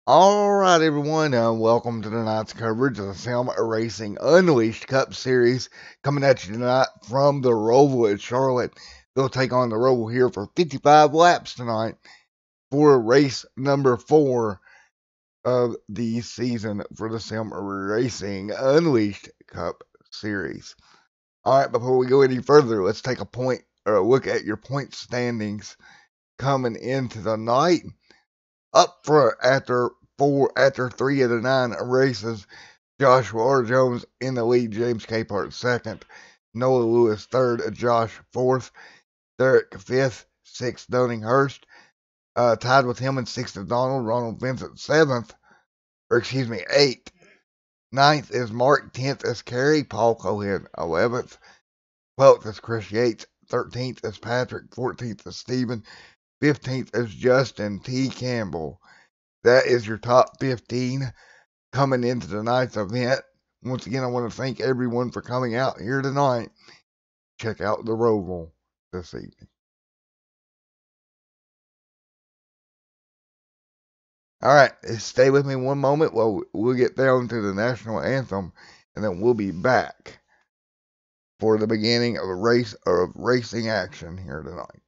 Alright everyone, welcome to tonight's coverage of the Sim Racing Unleashed Cup Series, coming at you tonight from the roval at Charlotte. They'll take on the roval here for 55 laps tonight for race number 4 of the season for the Sim Racing Unleashed Cup Series. Alright, before we go any further, let's take a look at your point standings coming into the night. Up front after 3 of the 9 races, Joshua R. Jones in the lead, James Capehart second, Noah Lewis third, Josh fourth, Derek fifth, sixth Dunninghurst, tied with him in sixth is Ronald Vincent eighth. Ninth is Mark, 10th is Kerry, Paul Cohen 11th, 12th is Chris Yates, 13th is Patrick, 14th is Stephen, 15th is Justin T. Campbell. That is your top 15 coming into tonight's event. Once again, I want to thank everyone for coming out here tonight. Check out the roval this evening. All right, stay with me one moment while we'll get down to the national anthem, and then we'll be back for the beginning of racing action here tonight.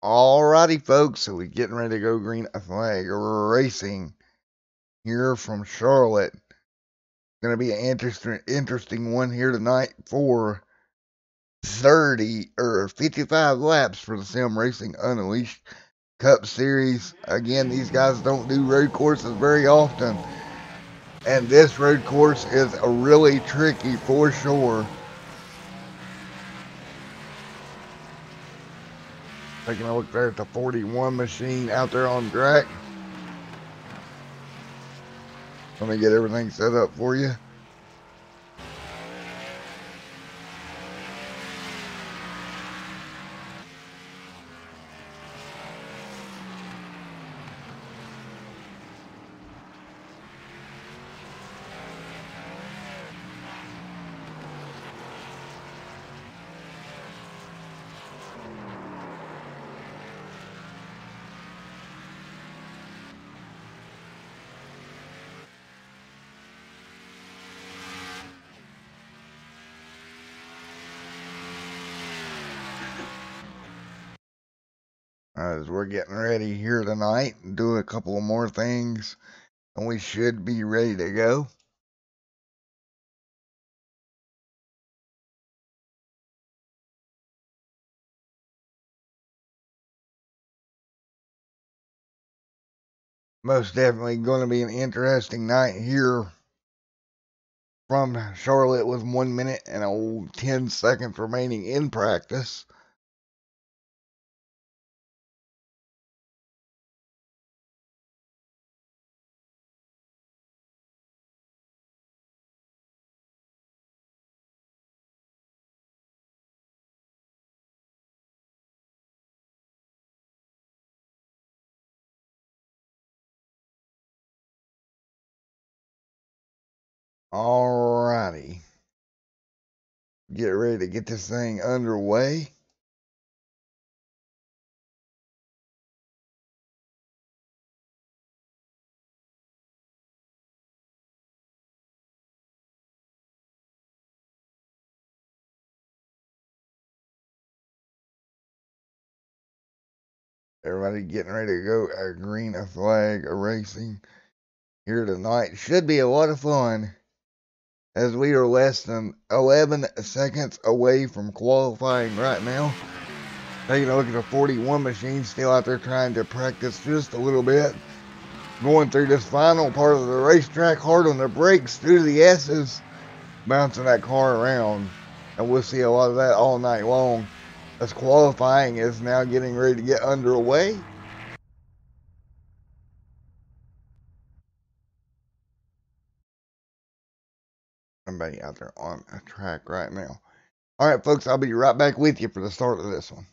Alrighty, folks, so we're getting ready to go green flag racing here from Charlotte. Going to be an interesting one here tonight for 55 laps for the Sim Racing Unleashed Cup Series. Again, these guys don't do road courses very often, and this road course is really tricky for sure. Taking a look there at the 41 machine out there on track. Let me get everything set up for you. as we're getting ready here tonight and do a couple of more things, and we should be ready to go. Most definitely going to be an interesting night here from Charlotte with 1 minute and 10 seconds remaining in practice. Alrighty. Get ready to get this thing underway. Everybody getting ready to go. A green flag racing here tonight. Should be a lot of fun as we are less than 11 seconds away from qualifying right now. Taking a look at the 41 machine still out there trying to practice just a little bit. Going through this final part of the racetrack hard on the brakes through the S's. Bouncing that car around. And we'll see a lot of that all night long as qualifying is now getting ready to get underway. Somebody out there on a track right now. All right, folks, I'll be right back with you for the start of this one.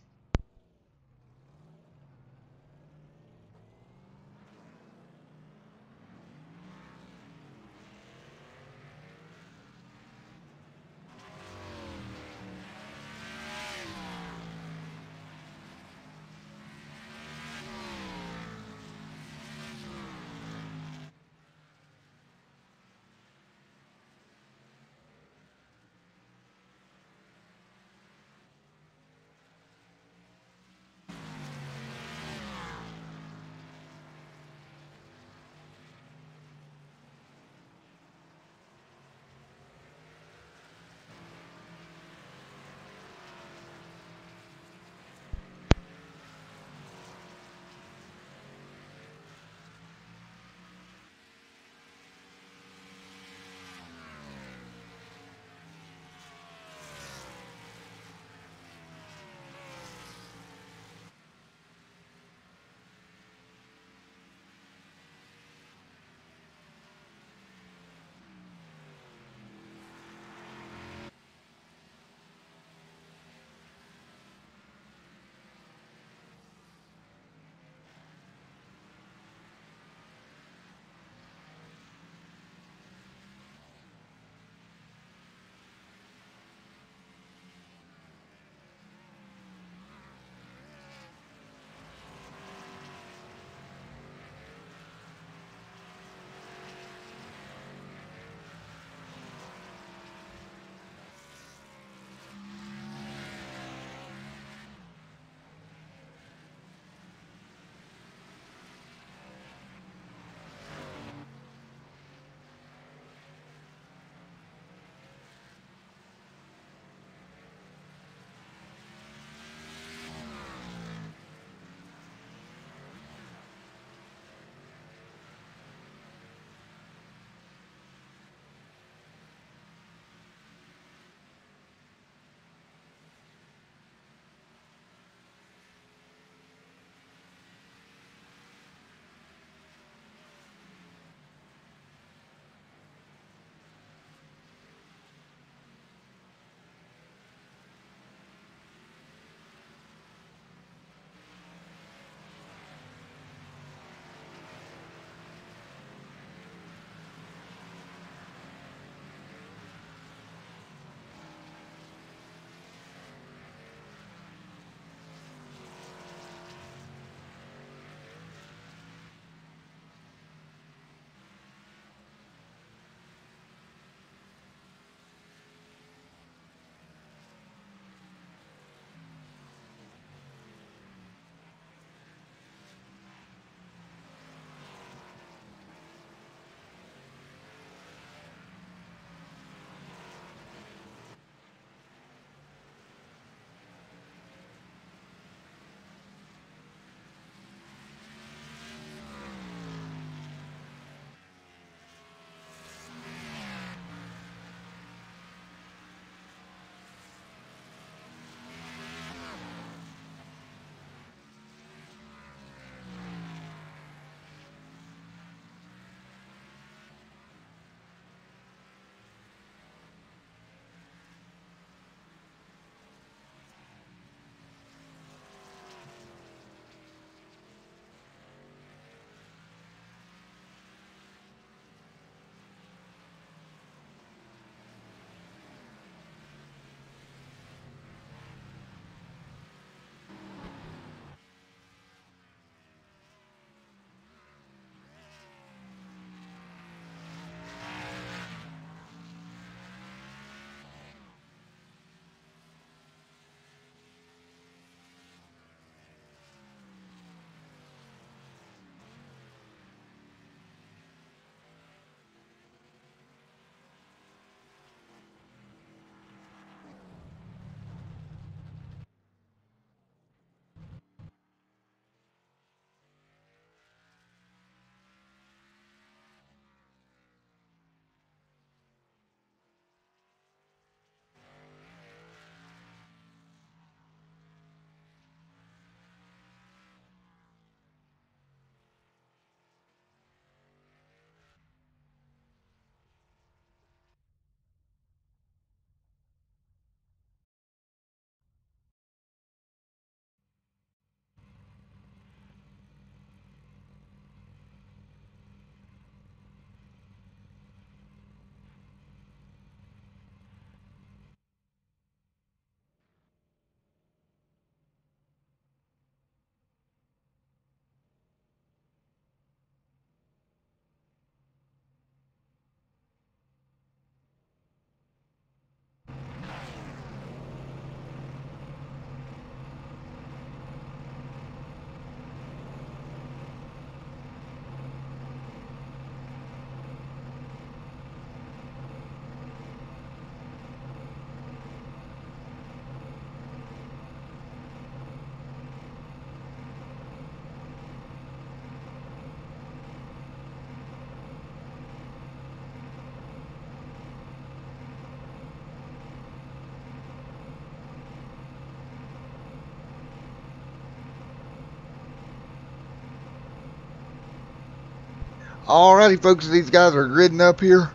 Alrighty, folks, these guys are gridding up here.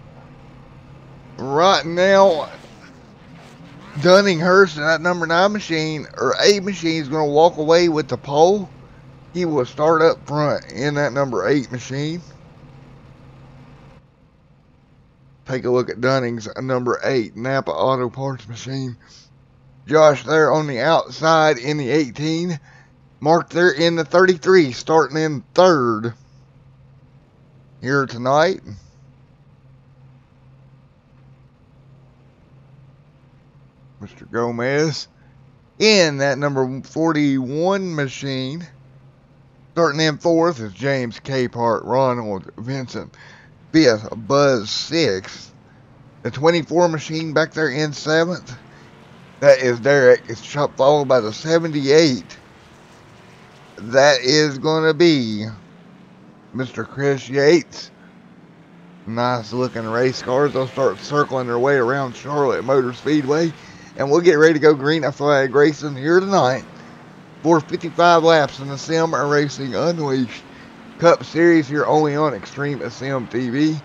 Right now, Dunninghurst and that number 9 machine, or 8 machine, is going to walk away with the pole. He will start up front in that number 8 machine. Take a look at Dunning's number 8 Napa Auto Parts machine. Josh there on the outside in the 18. Mark there in the 33, starting in 3rd here tonight. Mr. Gomez in that number 41 machine. Starting in 4th is James Capehart, Ronald Vincent 5th, Buzz 6th. The 24 machine back there in 7th. That is Derek. It's followed by the 78. That is going to be Mr. Chris Yates. Nice looking race cars. They'll start circling their way around Charlotte Motor Speedway. And we'll get ready to go green flag racing here tonight for 55 laps in the Sim Racing Unleashed Cup Series here only on Extreme Sim TV.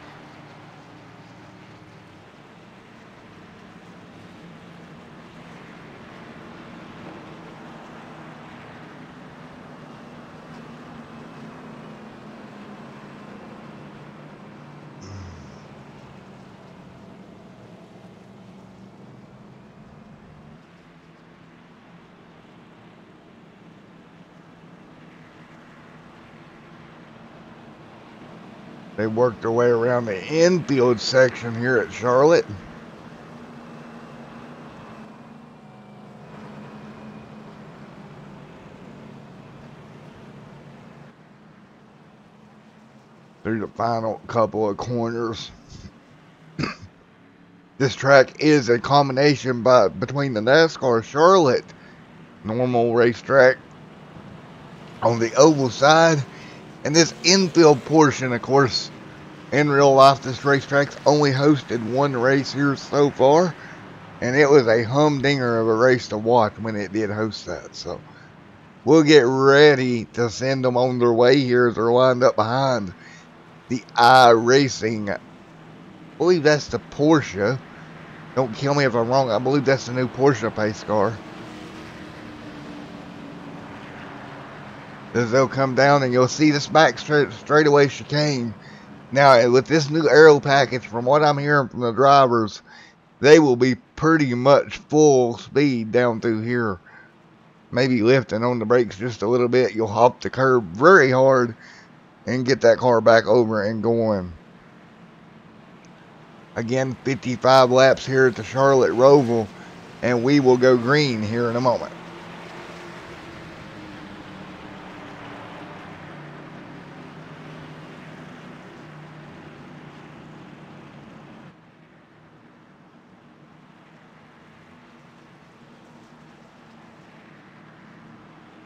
They worked their way around the infield section here at Charlotte. Through the final couple of corners. This track is a combination between the NASCAR Charlotte normal racetrack on the oval side and this infield portion. Of course, in real life, this racetrack's only hosted one race here so far, and it was a humdinger of a race to watch when it did host that. So we'll get ready to send them on their way here as they're lined up behind the iRacing. I believe that's the Porsche. Don't kill me if I'm wrong. I believe that's the new Porsche pace car. As they'll come down and you'll see this back straightaway chicane. Now, with this new aero package, from what I'm hearing from the drivers, they will be pretty much full speed down through here. Maybe lifting on the brakes just a little bit. You'll hop the curb very hard and get that car back over and going. Again, 55 laps here at the Charlotte Roval, and we will go green here in a moment.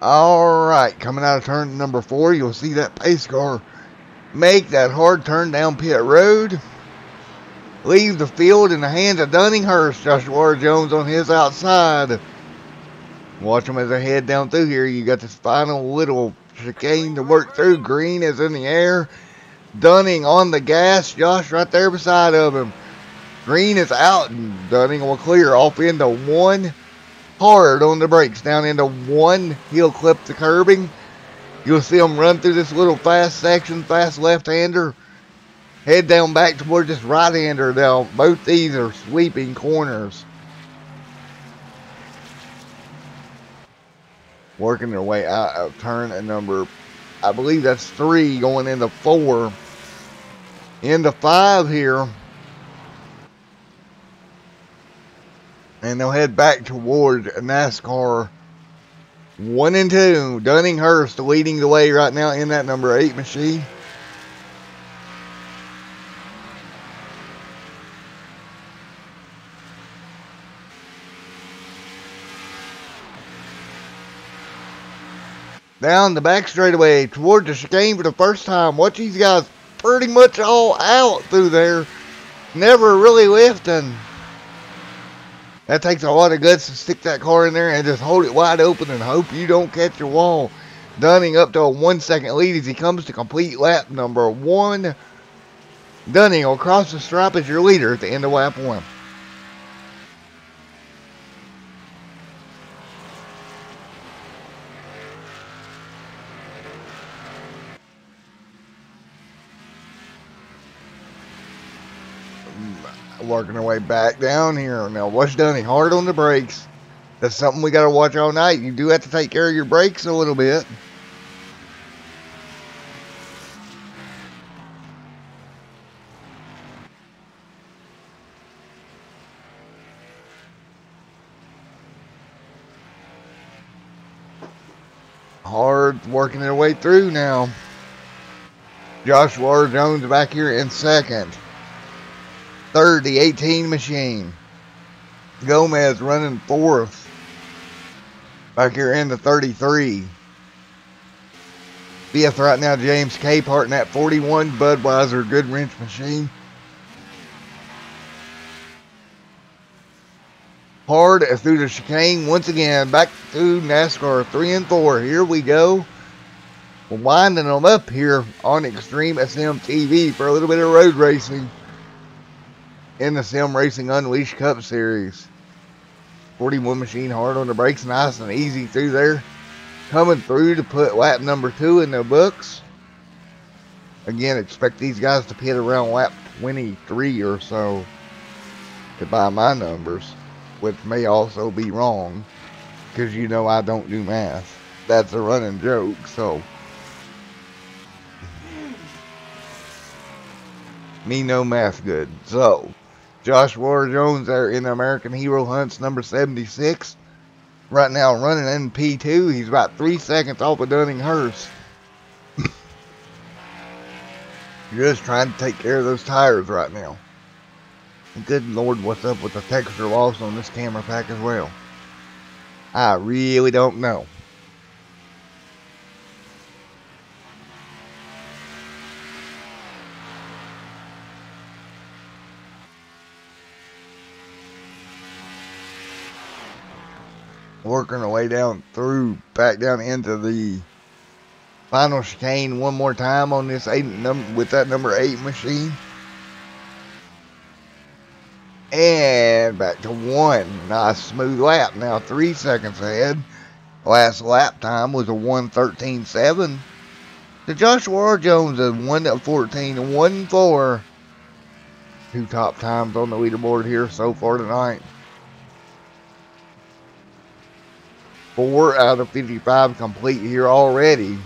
Alright, coming out of turn number 4, you'll see that pace car make that hard turn down pit road. Leave the field in the hands of Dunninghurst. Joshua Jones on his outside. Watch them as they head down through here. You got this final little chicane to work through. Green is in the air. Dunning on the gas. Josh right there beside of him. Green is out, and Dunning will clear off into 1. Hard on the brakes down into 1. He'll clip the curbing. You'll see him run through this little fast section, fast left-hander. Head down back toward this right-hander now. Both these are sweeping corners. Working their way out of turn at number, I believe that's 3, going into 4. Into 5 here. And they'll head back toward NASCAR 1 and 2. Dunninghurst leading the way right now in that number 8 machine. Down the back straightaway toward the chicane for the first time. Watch these guys pretty much all out through there. Never really lifting. That takes a lot of guts to stick that car in there and just hold it wide open and hope you don't catch your wall. Dunning up to a 1 second lead as he comes to complete lap number 1 Dunning will cross the stripe as your leader at the end of lap 1. Working our way back down here. Now, what's Dunning? Hard on the brakes. That's something we got to watch all night. You do have to take care of your brakes a little bit. Hard working their way through now. Joshua Jones back here in second. Third, the 18 machine. Gomez running fourth. Back here in the 33. Fifth right now, James Capehart in that 41 Budweiser Good Wrench machine. Hard through the chicane once again. Back to NASCAR 3 and 4. Here we go. We're winding them up here on Extreme SM TV for a little bit of road racing in the Sim Racing Unleashed Cup Series. 41 machine hard on the brakes, nice and easy through there. Coming through to put lap number 2 in the books. Again, expect these guys to pit around lap 23 or so to buy my numbers, which may also be wrong because you know I don't do math. That's a running joke, so me no math good. So Joshua Jones there in the American Hero Hunts number 76. Right now running in P2. He's about 3 seconds off of Dunning-Hurst. Just trying to take care of those tires right now. And good Lord, what's up with the texture loss on this camera pack as well? I really don't know. Working our way down through, back down into the final chicane one more time on this with that number 8 machine. And back to 1. Nice smooth lap. Now 3 seconds ahead. Last lap time was a 1:13.7. To Joshua Jones a 1:14.14. 2 top times on the leaderboard here so far tonight. 4 out of 55 complete here already.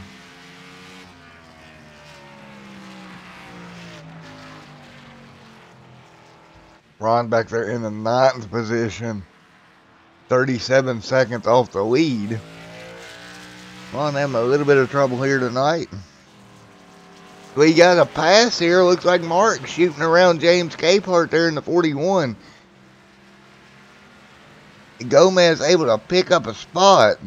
Ron back there in the 9th position. 37 seconds off the lead. Ron having a little bit of trouble here tonight. We got a pass here. Looks like Mark shooting around James Capehart there in the 41. Gomez able to pick up a spot.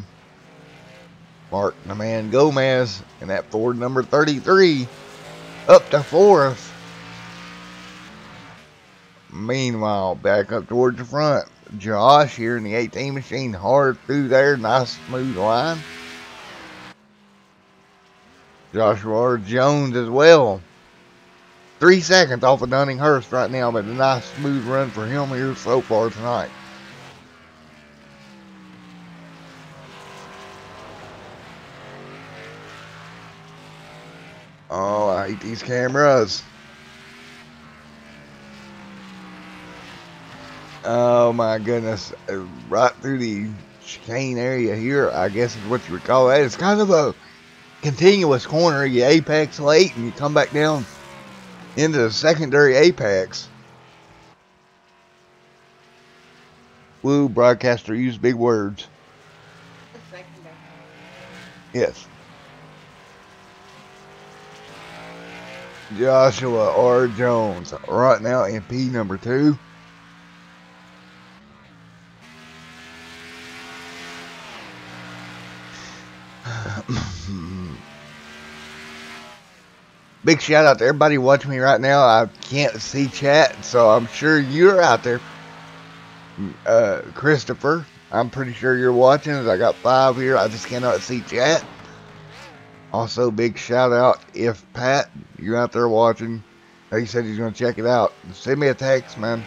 Mark the man Gomez in that Ford number 33 up to 4th. Meanwhile, back up towards the front, Josh here in the 18 machine, hard through there, nice smooth line. Joshua Jones as well. 3 seconds off of Dunning-Hurst right now, but a nice smooth run for him here so far tonight. Oh, I hate these cameras. Oh my goodness. Right through the chicane area here, I guess is what you would call that. It's kind of a continuous corner. You apex late and you come back down into the secondary apex. Woo, broadcaster, use big words. Yes. Joshua R. Jones right now in P number 2. Big shout out to everybody watching me right now. I can't see chat, so I'm sure you're out there. Christopher, I'm pretty sure you're watching. I got 5 here. I just cannot see chat. Also, big shout out if Pat, you're out there watching. He said he's going to check it out. Send me a text, man.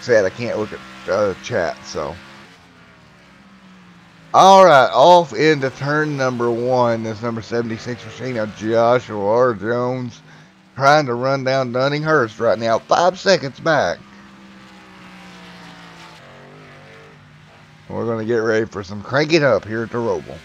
Said I can't look at chat, so. Alright, off into turn number 1. This number 76 machine of Joshua R. Jones. Trying to run down Dunninghurst right now. 5 seconds back. We're going to get ready for some crank it up here at the roval.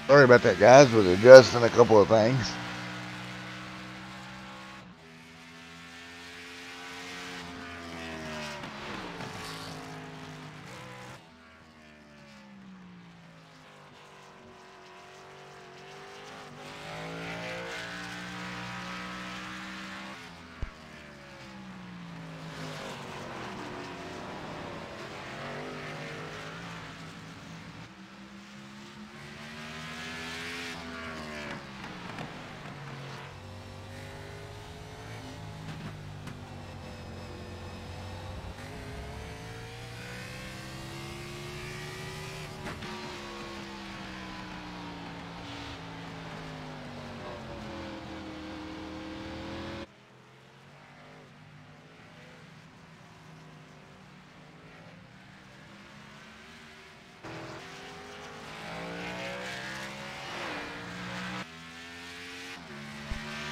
Sorry about that, guys. Was adjusting a couple of things.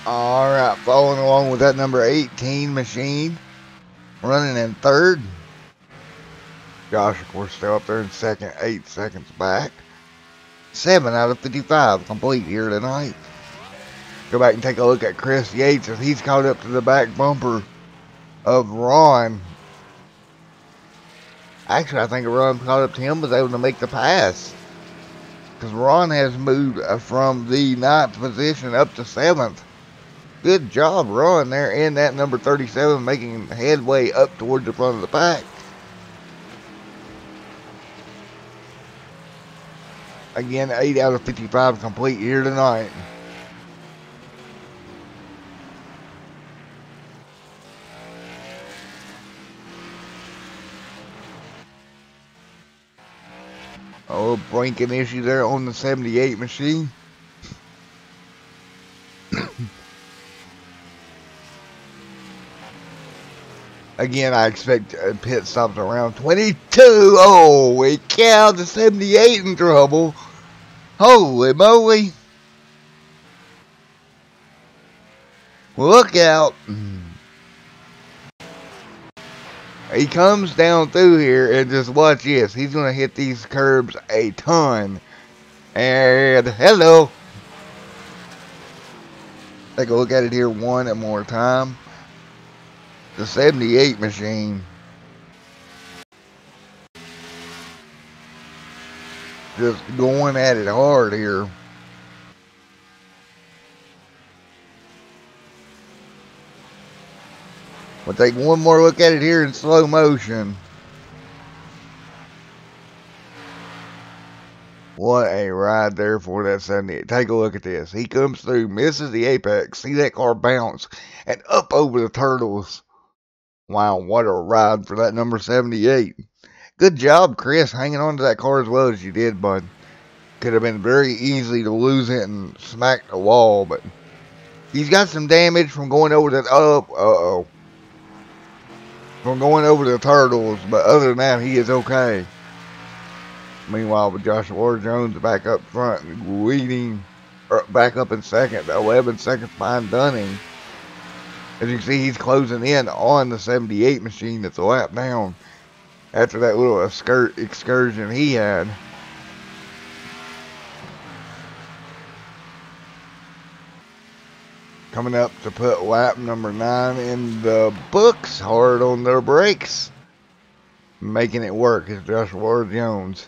Alright, following along with that number 18 machine. Running in third. Josh, of course, still up there in second, 8 seconds back. 7 out of 55 complete here tonight. Go back and take a look at Chris Yates as he's caught up to the back bumper of Ron. Actually, I think Ron caught up to him, was able to make the pass. Because Ron has moved from the 9th position up to 7th. Good job, Ron, there in that number 37, making headway up towards the front of the pack. Again, 8 out of 55 complete here tonight. Oh, blinking issue there on the 78 machine. Again, I expect pit stops around 22. Oh, we cow, the 78 in trouble. Holy moly. Look out. He comes down through here and just watch this. He's going to hit these curbs a ton. And hello. Take a look at it here one more time. The 78 machine. Just going at it hard here. We'll take one more look at it here in slow motion. What a ride there for that 78. Take a look at this. He comes through, misses the apex. See that car bounce and up over the turtles. Wow, what a ride for that number 78. Good job, Chris, hanging on to that car as well as you did, bud. Could have been very easy to lose it and smack the wall, but he's got some damage from going over the from going over the turtles, but other than that, he is okay. Meanwhile, with Joshua R. Jones back up front, leading, or back up in second, 11 seconds behind Dunning. As you can see, he's closing in on the 78 machine that's a lap down after that little excursion he had. Coming up to put lap number 9 in the books, hard on their brakes. Making it work is Joshua Jones.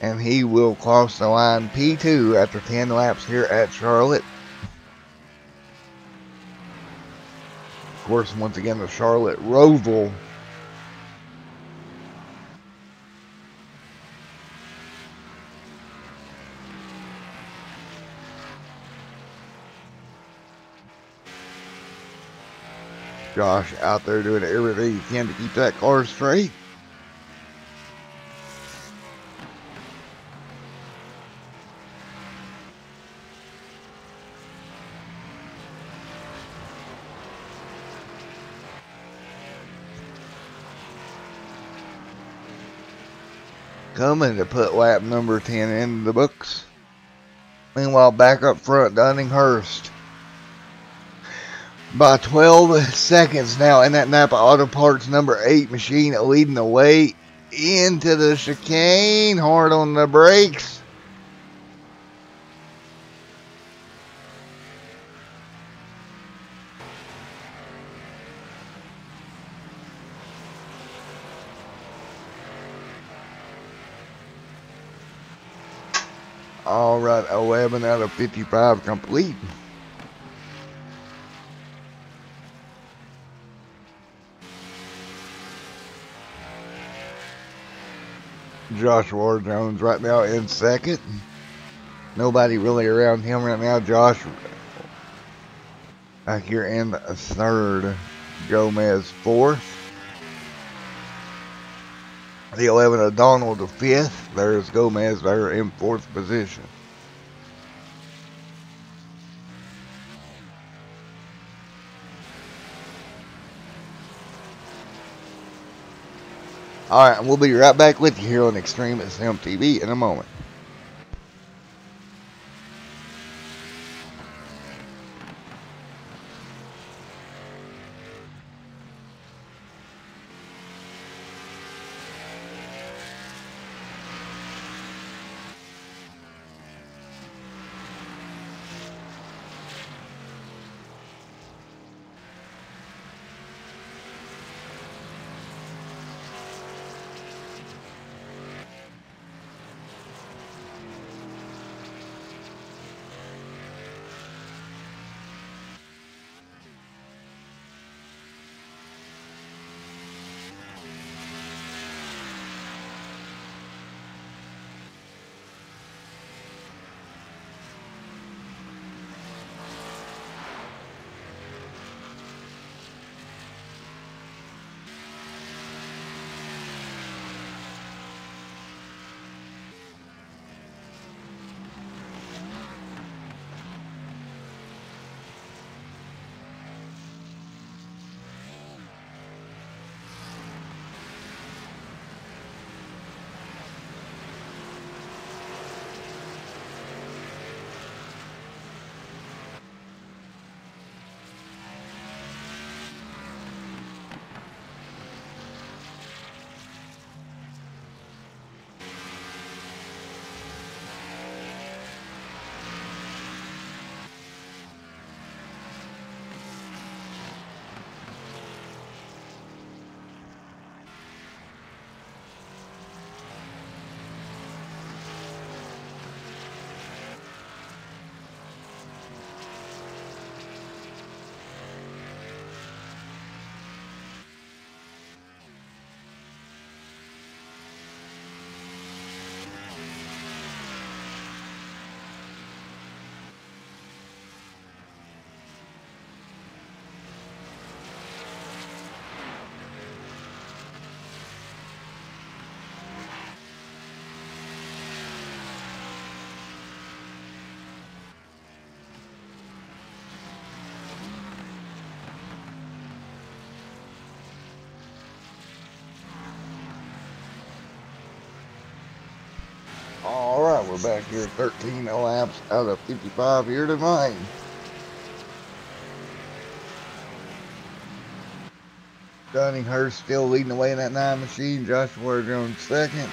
And he will cross the line P2 after 10 laps here at Charlotte. Of course, once again, the Charlotte roval. Josh out there doing everything he can to keep that car straight. Coming to put lap number 10 in the books. Meanwhile, back up front, Dunninghurst. By 12 seconds now in that Napa Auto Parts number 8 machine, leading the way into the chicane. Hard on the brakes. All right, 11 out of 55 complete. Joshua Jones right now in second. Nobody really around him right now. Josh back here in third. Gomez fourth. The 11 of Donald the fifth. There's Gomez there in fourth position. Alright, we'll be right back with you here on Extreme Sim TV in a moment. Alright, we're back here 13 laps out of 55 here tonight. Dunninghurst still leading the way in that 9 machine. Joshua Jones second.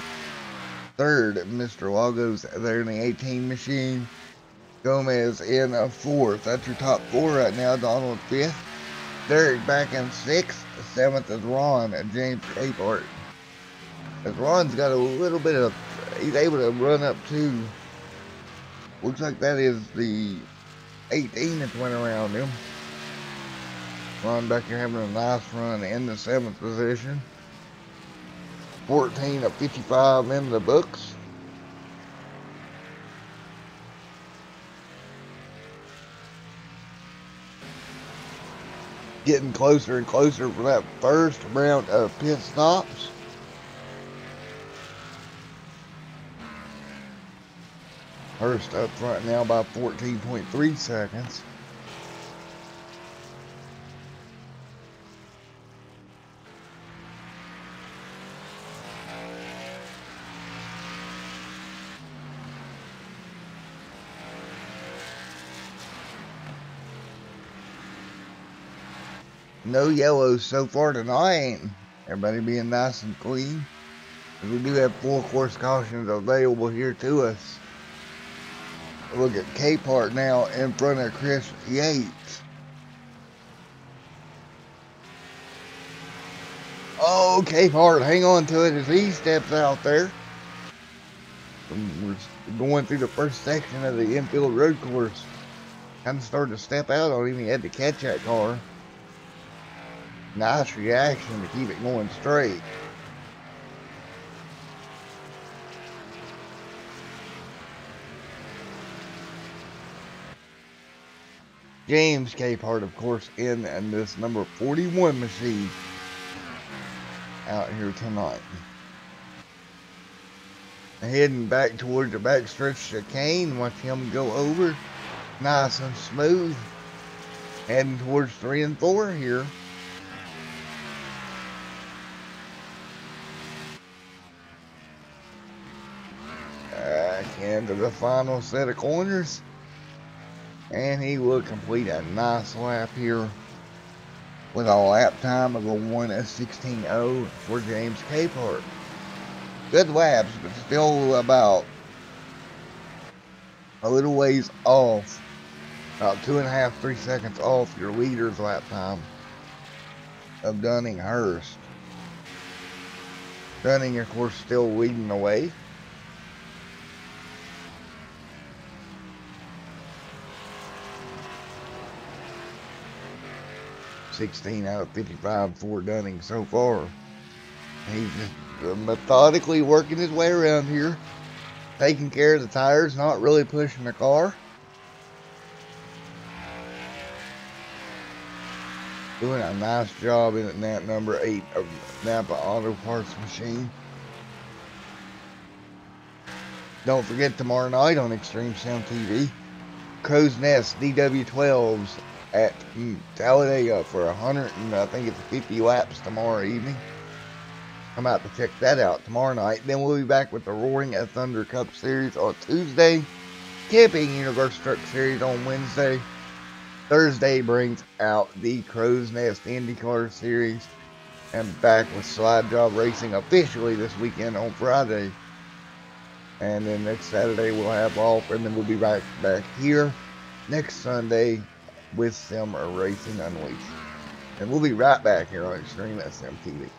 Third, Mr. Lagos there in the 18 machine. Gomez in a fourth. That's your top four right now. Donald fifth. Derek back in sixth. Seventh is Ron and James Capehart. As Ron's got a little bit of, he's able to run up to, looks like that is the 18 that went around him. Ron back here having a nice run in the seventh position. 14 of 55 in the books. Getting closer and closer for that first round of pit stops. Hurst up front now by 14.3 seconds. No yellows so far tonight. Everybody being nice and clean. We do have full course cautions available here to us. Look at Capehart now in front of Chris Yates. Oh, Capehart, hang on to it as he steps out there. We're going through the first section of the infield road course. Kind of started to step out on him. He had to catch that car. Nice reaction to keep it going straight. James Capehart, of course, in this number 41 machine out here tonight. Heading back towards the backstretch chicane. Watch him go over. Nice and smooth. Heading towards 3 and 4 here. Back into the final set of corners. And he will complete a nice lap here with a lap time of a 1:16.0 for James Capehart. Good laps, but still about a little ways off. About 2.5, 3 seconds off your leader's lap time of Dunning Hurst. Dunning, of course, still leading the way. $16 out of 55 for Dunning so far. He's just methodically working his way around here, taking care of the tires, not really pushing the car. Doing a nice job in that number 8 of Napa Auto Parts machine. Don't forget tomorrow night on Extreme Sound TV, Crow's Nest DW12s at Talladega for 100 and I think it's 50 laps tomorrow evening. Come out to check that out tomorrow night. Then we'll be back with the Roaring Thunder Cup Series on Tuesday. Camping Universe Truck Series on Wednesday. Thursday brings out the Crow's Nest IndyCar Series. And back with Slide Job Racing officially this weekend on Friday. And then next Saturday we'll have off. And then we'll be back here next Sunday with Sim Racing Unleashed. And we'll be right back here on Extreme SM TV.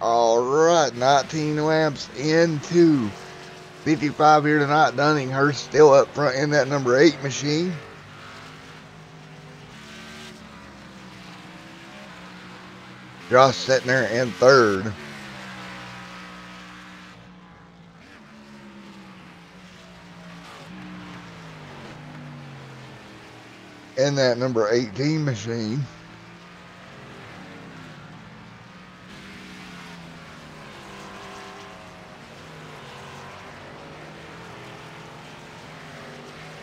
Alright, 19 laps into 55 here tonight. Dunninghurst still up front in that number 8 machine. Josh sitting there in third. In that number 18 machine.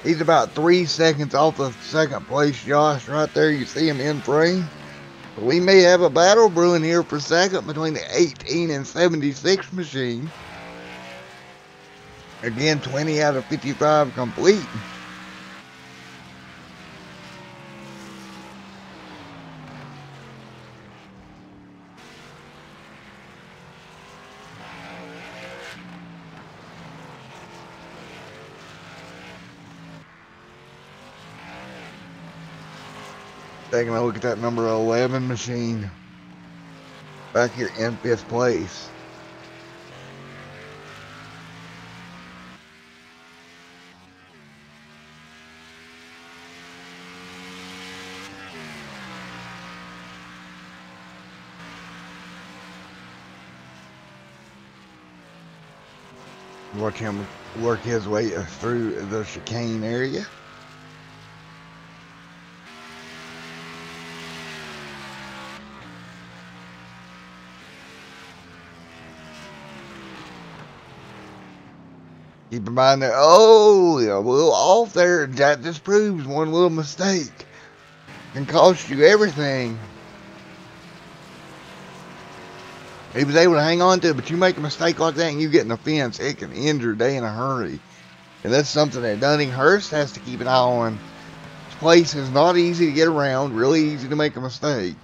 He's about 3 seconds off of second place, Josh. Right there, you see him in frame. But we may have a battle brewing here for second between the 18 and 76 machine. Again, 20 out of 55 complete. Taking a look at that number 11 machine. Back here in 5th place. Watch him work his way through the chicane area. Keep in mind that, oh, yeah, a little off there. That just proves one little mistake can cost you everything. He was able to hang on to it, but you make a mistake like that and you get in the fence, it can end your day in a hurry. And that's something that Dunninghurst has to keep an eye on. This place is not easy to get around, really easy to make a mistake.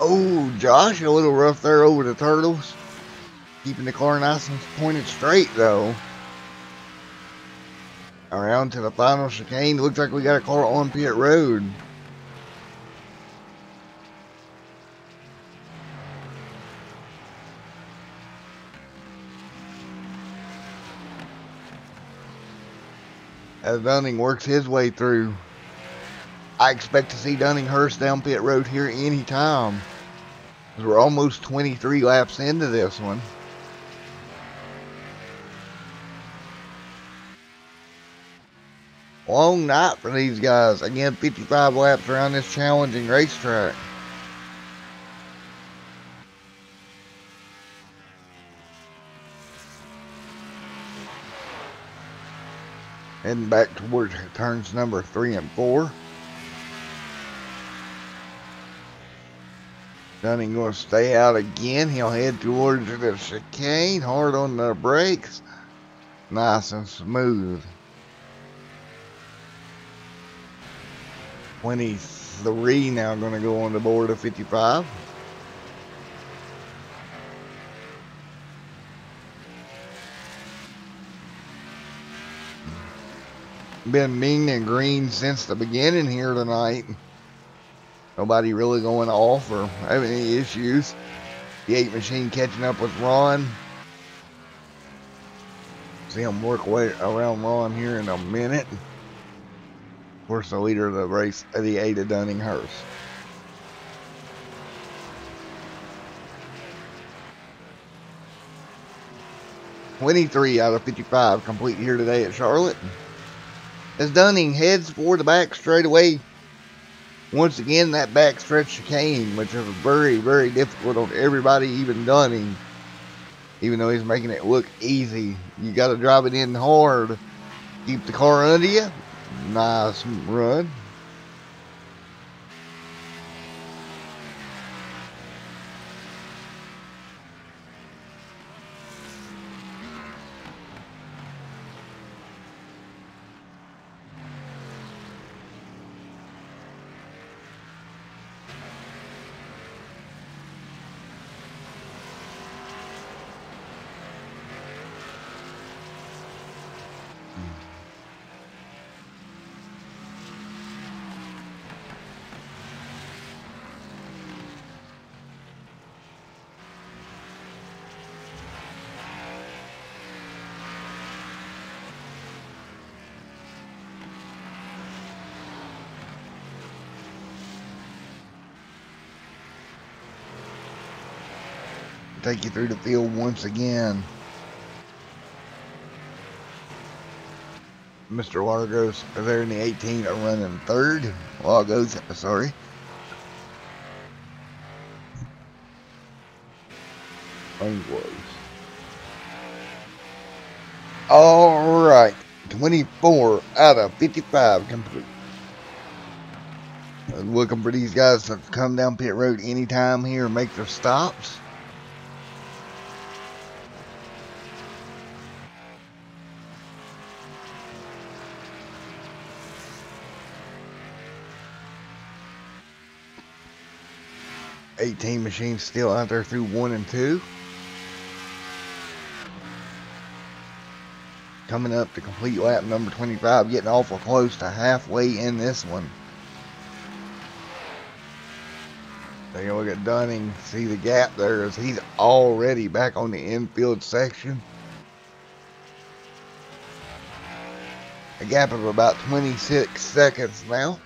Oh, Josh, a little rough there over the turtles. Keeping the car nice and pointed straight, though. Around to the final chicane. Looks like we got a car on pit road. As Dunning works his way through. I expect to see Dunninghurst down pit road here anytime. We're almost 23 laps into this one. Long night for these guys. Again, 55 laps around this challenging racetrack. Heading back towards turns number 3 and 4. Dunning going to stay out again. He'll head towards the chicane. Hard on the brakes. Nice and smooth. 23 now going to go on the board of 55. Been mean and green since the beginning here tonight. Nobody really going off or having any issues. The 8 machine catching up with Ron. See him work way around Ron here in a minute. Of course, the leader of the race, the 8 of Dunninghurst. "23 out of 55 complete here today at Charlotte." As Dunning heads for the back straightaway. Once again, that backstretch chicane, which is very, very difficult on everybody, even Dunning. Even though he's making it look easy. You got to drive it in hard. Keep the car under you. Nice run. take you through the field once again. Mr. Largos there in the 18 are running third. Lagos, sorry. All right, 24 out of 55 complete. Looking for these guys to come down pit road anytime here and make their stops. '18 machines still out there through 1 and 2. Coming up to complete lap number 25, getting awful close to halfway in this one. Take a look at Dunning. See the gap there as he's already back on the infield section. A gap of about 26 seconds now.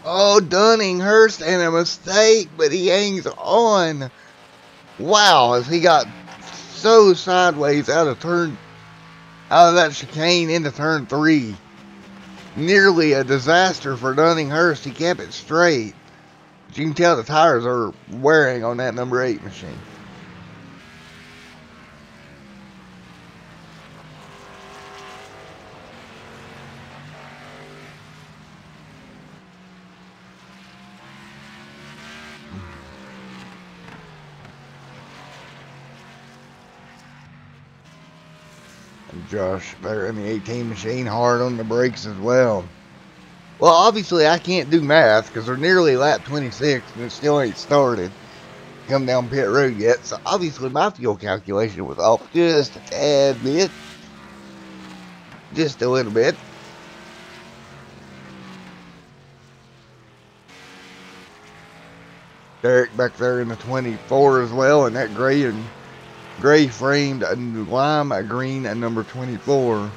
Oh, Dunninghurst, and a mistake, but he hangs on. Wow, as he got so sideways out of that chicane into turn 3. Nearly a disaster for Dunninghurst. He kept it straight. But you can tell the tires are wearing on that number 8 machine. Josh there in the 18 machine, hard on the brakes as well. Well, obviously I can't do math because they're nearly lap 26 and it still ain't started. Come down pit road yet, so obviously my fuel calculation was off just a tad bit. Just a little bit. Derek back there in the 24 as well, and that gray framed lime green at number 24.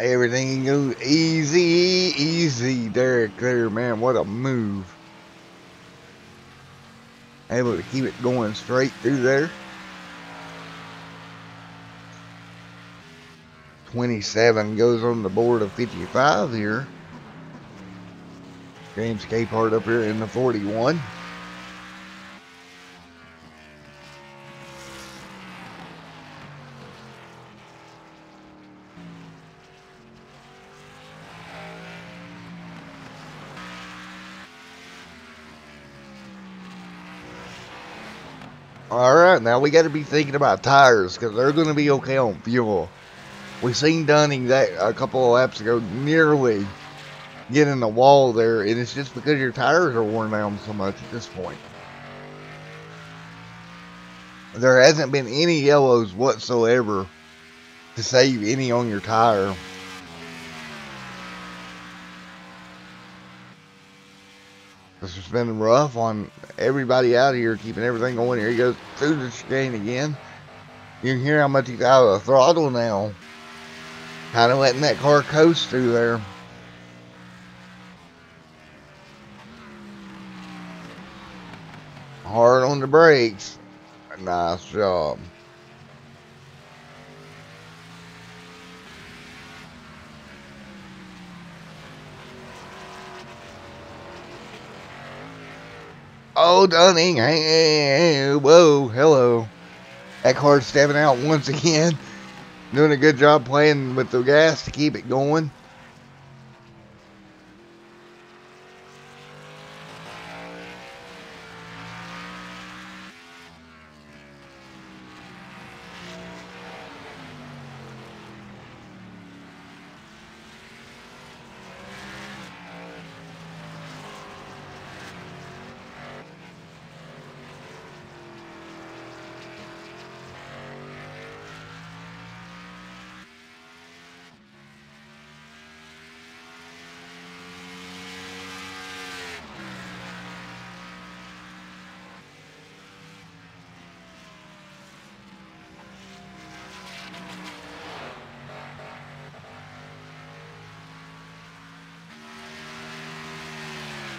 Everything goes easy, Derek there, man. What a move. Able to keep it going straight through there. 27 goes on the board of 55 here. James Capehart up here in the 41. Alright, now we got to be thinking about tires because they're going to be okay on fuel. We seen Dunning that a couple of laps ago nearly get in the wall there, and it's just because your tires are worn down so much at this point. There hasn't been any yellows whatsoever to save any on your tire. This has been rough on everybody out here, keeping everything going. Here he goes through the chicane again. You can hear how much he's out of the throttle now. Kind of letting that car coast through there. Hard on the brakes. Nice job. Oh, Dunning. Hey, whoa, hello. That car's stepping out once again. Doing a good job playing with the gas to keep it going.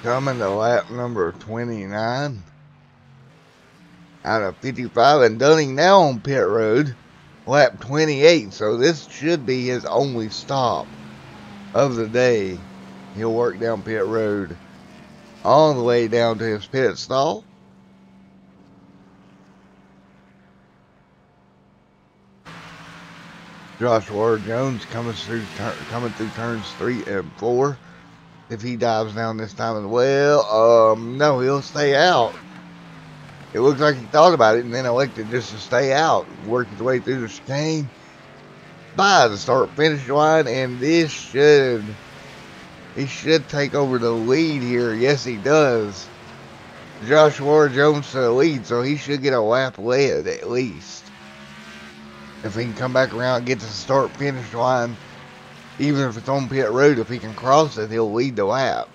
Coming to lap number 29 out of 55, and Dunning now on pit road, lap 28, so this should be his only stop of the day. He'll work down pit road on the way down to his pit stall. Joshua Jones coming through turns 3 and 4. If he dives down this time as well, no, he'll stay out. It looks like he thought about it and then elected just to stay out, work his way through the chicane by the start-finish line, and he should take over the lead here. Yes, he does. Joshua Jones to the lead, so he should get a lap led at least. If he can come back around and get to the start-finish line, even if it's on pit road, if he can cross it, he'll lead the lap.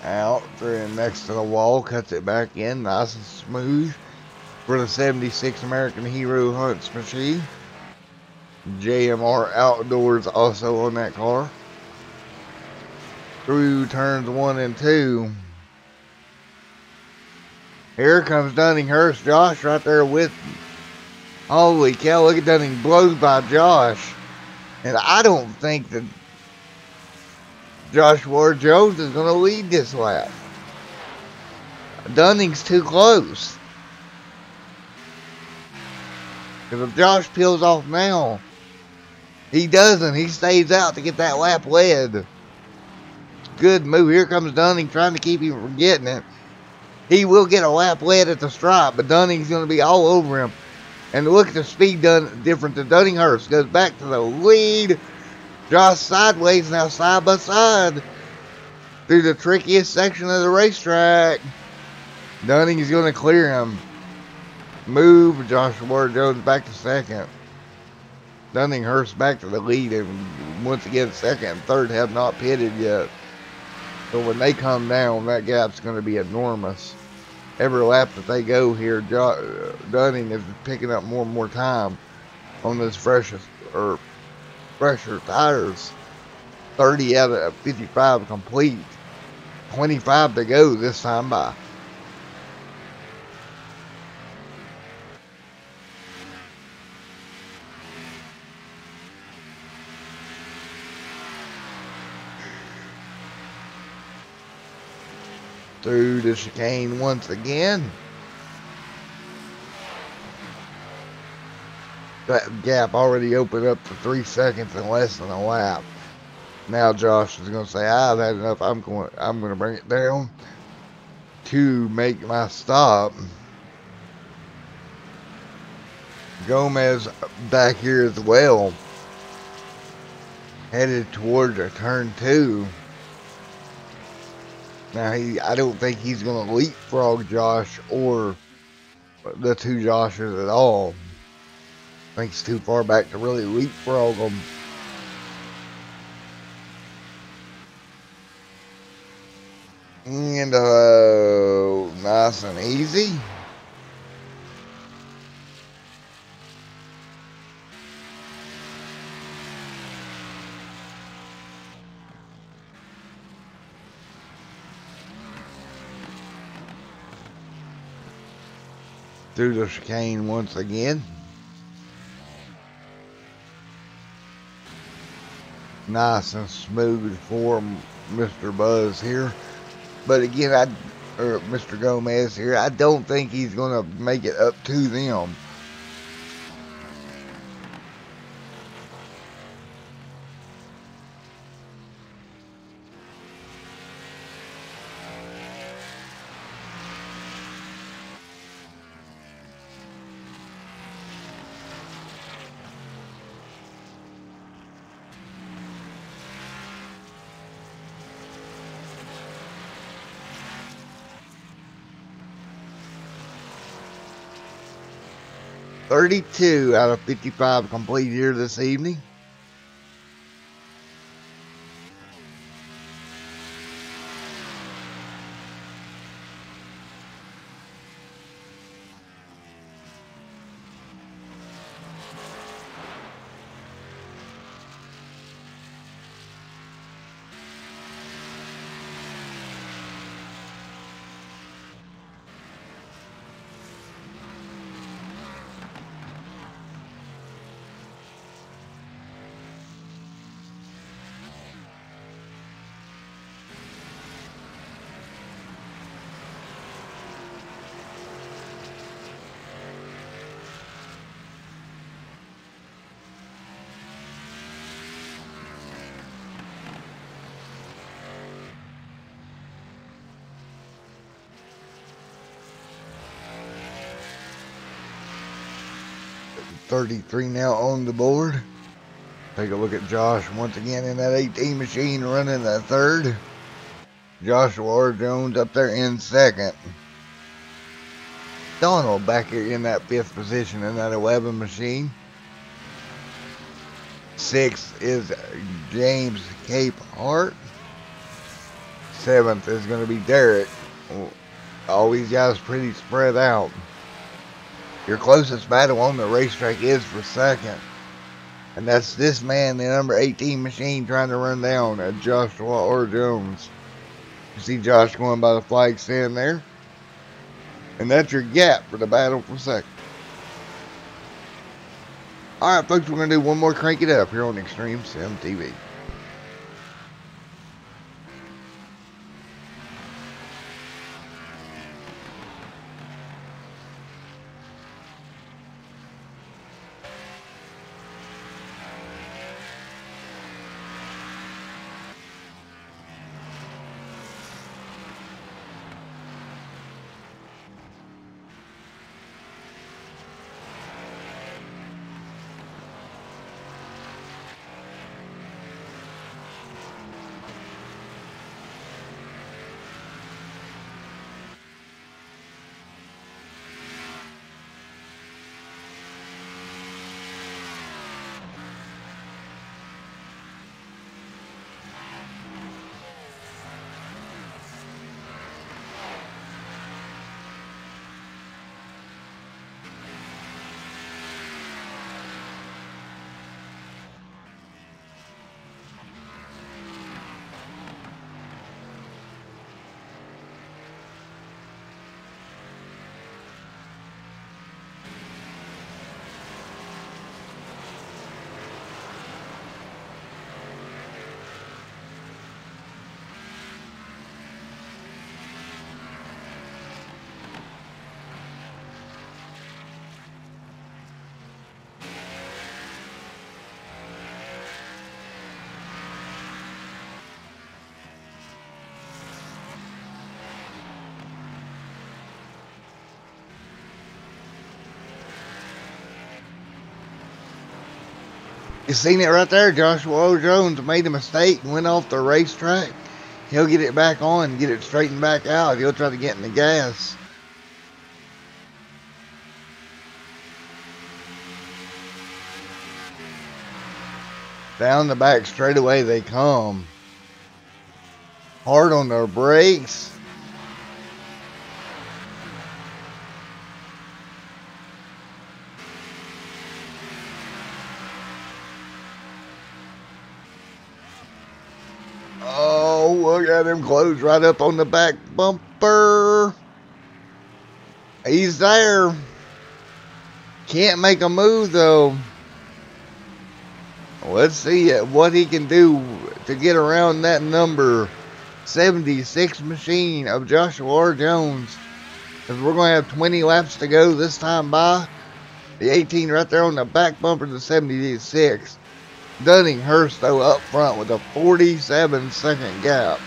Out through next to the wall, cuts it back in, nice and smooth for the 76 American Hero Hunts machine. JMR Outdoors also on that car. Through turns 1 and 2. Here comes Dunninghurst. Josh right there with him. Holy cow, look at Dunning blows by Josh. And I don't think that Joshua Jones is going to lead this lap. Dunning's too close. Because if Josh peels off now, he doesn't. He stays out to get that lap led. Good move. Here comes Dunning trying to keep him from getting it. He will get a lap led at the stripe, but Dunning's going to be all over him. And look at the speed difference. Dunninghurst goes back to the lead. Josh sideways now, side by side, through the trickiest section of the racetrack. Dunning is going to clear him. Move Joshua Jones back to second. Dunninghurst back to the lead, and once again, second and third have not pitted yet. So when they come down, that gap's going to be enormous. Every lap that they go here, Dunning is picking up more and more time on those fresher tires. 30 out of 55 complete. 25 to go this time by. Through the chicane once again. That gap already opened up to 3 seconds in less than a lap. Now Josh is going to say, I've had enough. I'm going to bring it down to make my stop. Gomez back here as well, headed towards a turn 2. Now I don't think he's going to leapfrog Josh or the two Joshes at all. I think he's too far back to really leapfrog them. And nice and easy. Through the chicane once again. Nice and smooth for Mr. Buzz here. But again, Mr. Gomez here, I don't think he's going to make it up to them. $32 out of 55 complete here this evening. 33 now on the board. Take a look at Josh once again in that 18 machine running that third. Joshua R. Jones up there in second. Donald back here in that 5th position in that 11 machine. 6th is James Cape Hart. 7th is going to be Derek. All these guys pretty spread out. Your closest battle on the racetrack is for second. And that's this man, the number 18 machine, trying to run down Joshua R. Jones. You see Josh going by the flag stand there. And that's your gap for the battle for second. Alright, folks, we're going to do one more Crank It Up here on Extreme Sim TV. You seen it right there. Joshua O. Jones made a mistake and went off the racetrack. He'll get it back on, get it straightened back out. He'll try to get in the gas. Down the back straightaway they come. Hard on their brakes. Oh, look at him close right up on the back bumper. He's there. Can't make a move though. Let's see what he can do to get around that number 76 machine of Joshua R. Jones. Because we're going to have 20 laps to go this time by. The 18 right there on the back bumper, the 76. Dunninghurst though up front with a 47-second gap.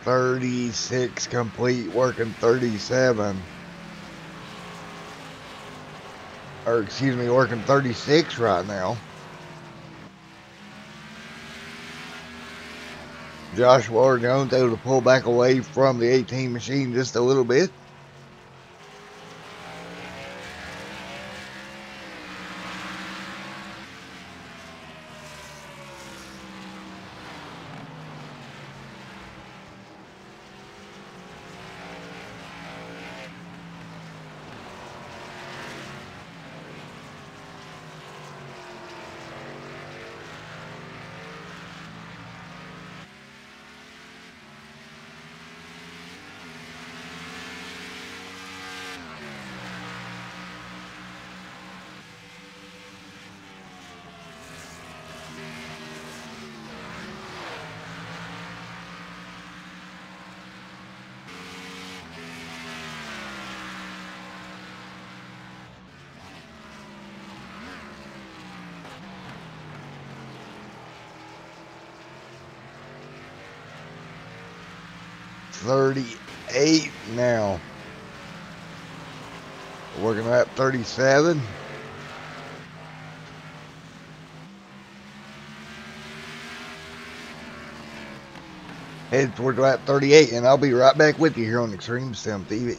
.36 complete, working 37. Or excuse me, working 36 right now. Joshua R. Jones able to pull back away from the 18 machine just a little bit. 38 now. Working lap 37. Headed towards lap 38, and I'll be right back with you here on Extreme Sim TV.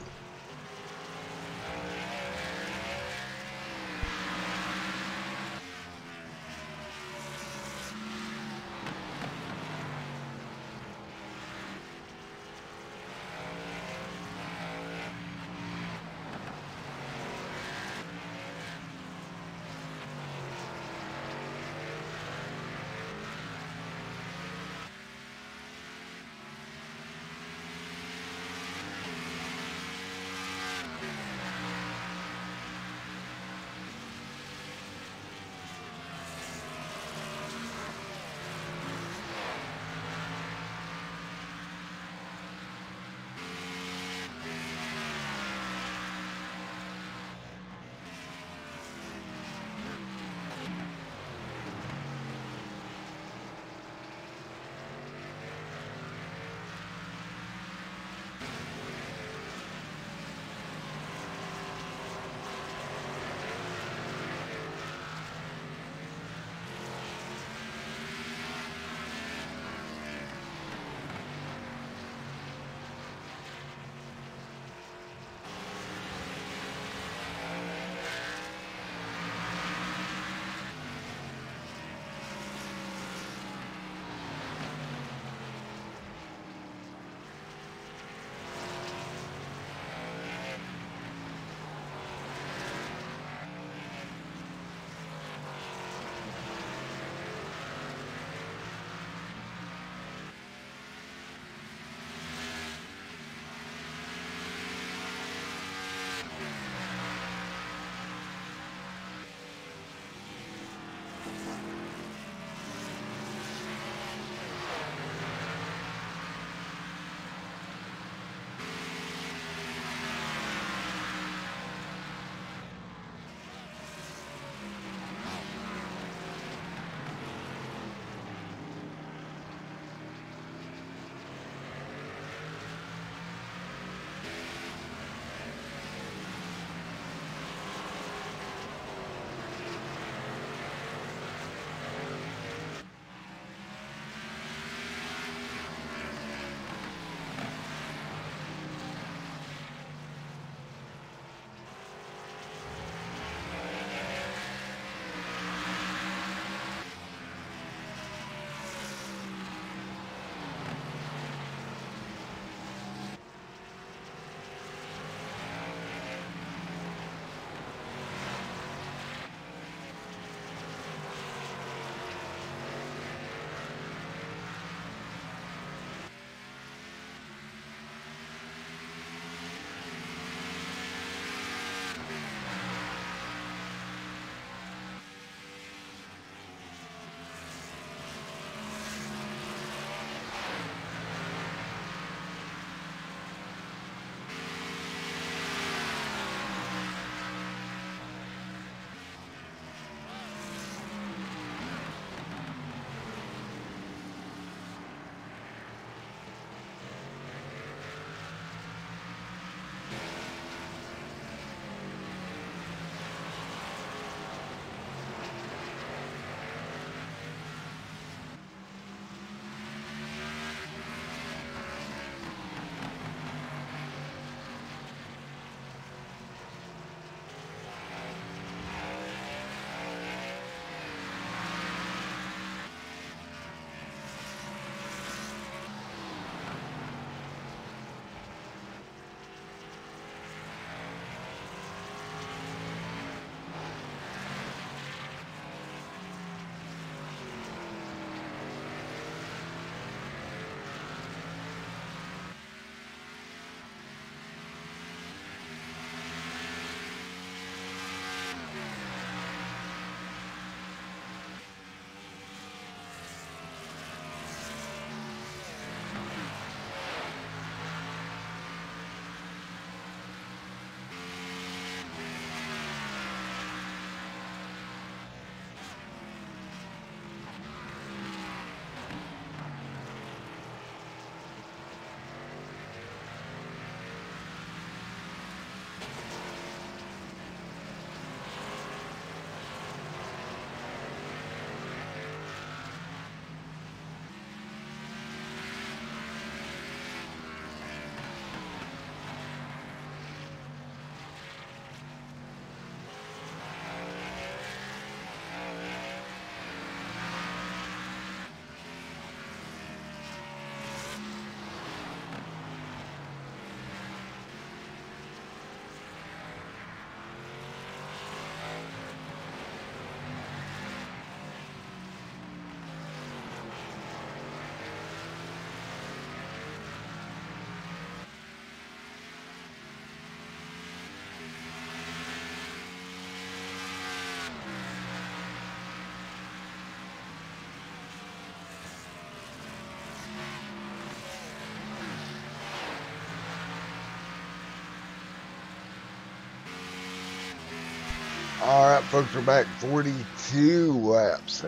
folks are back 42 laps.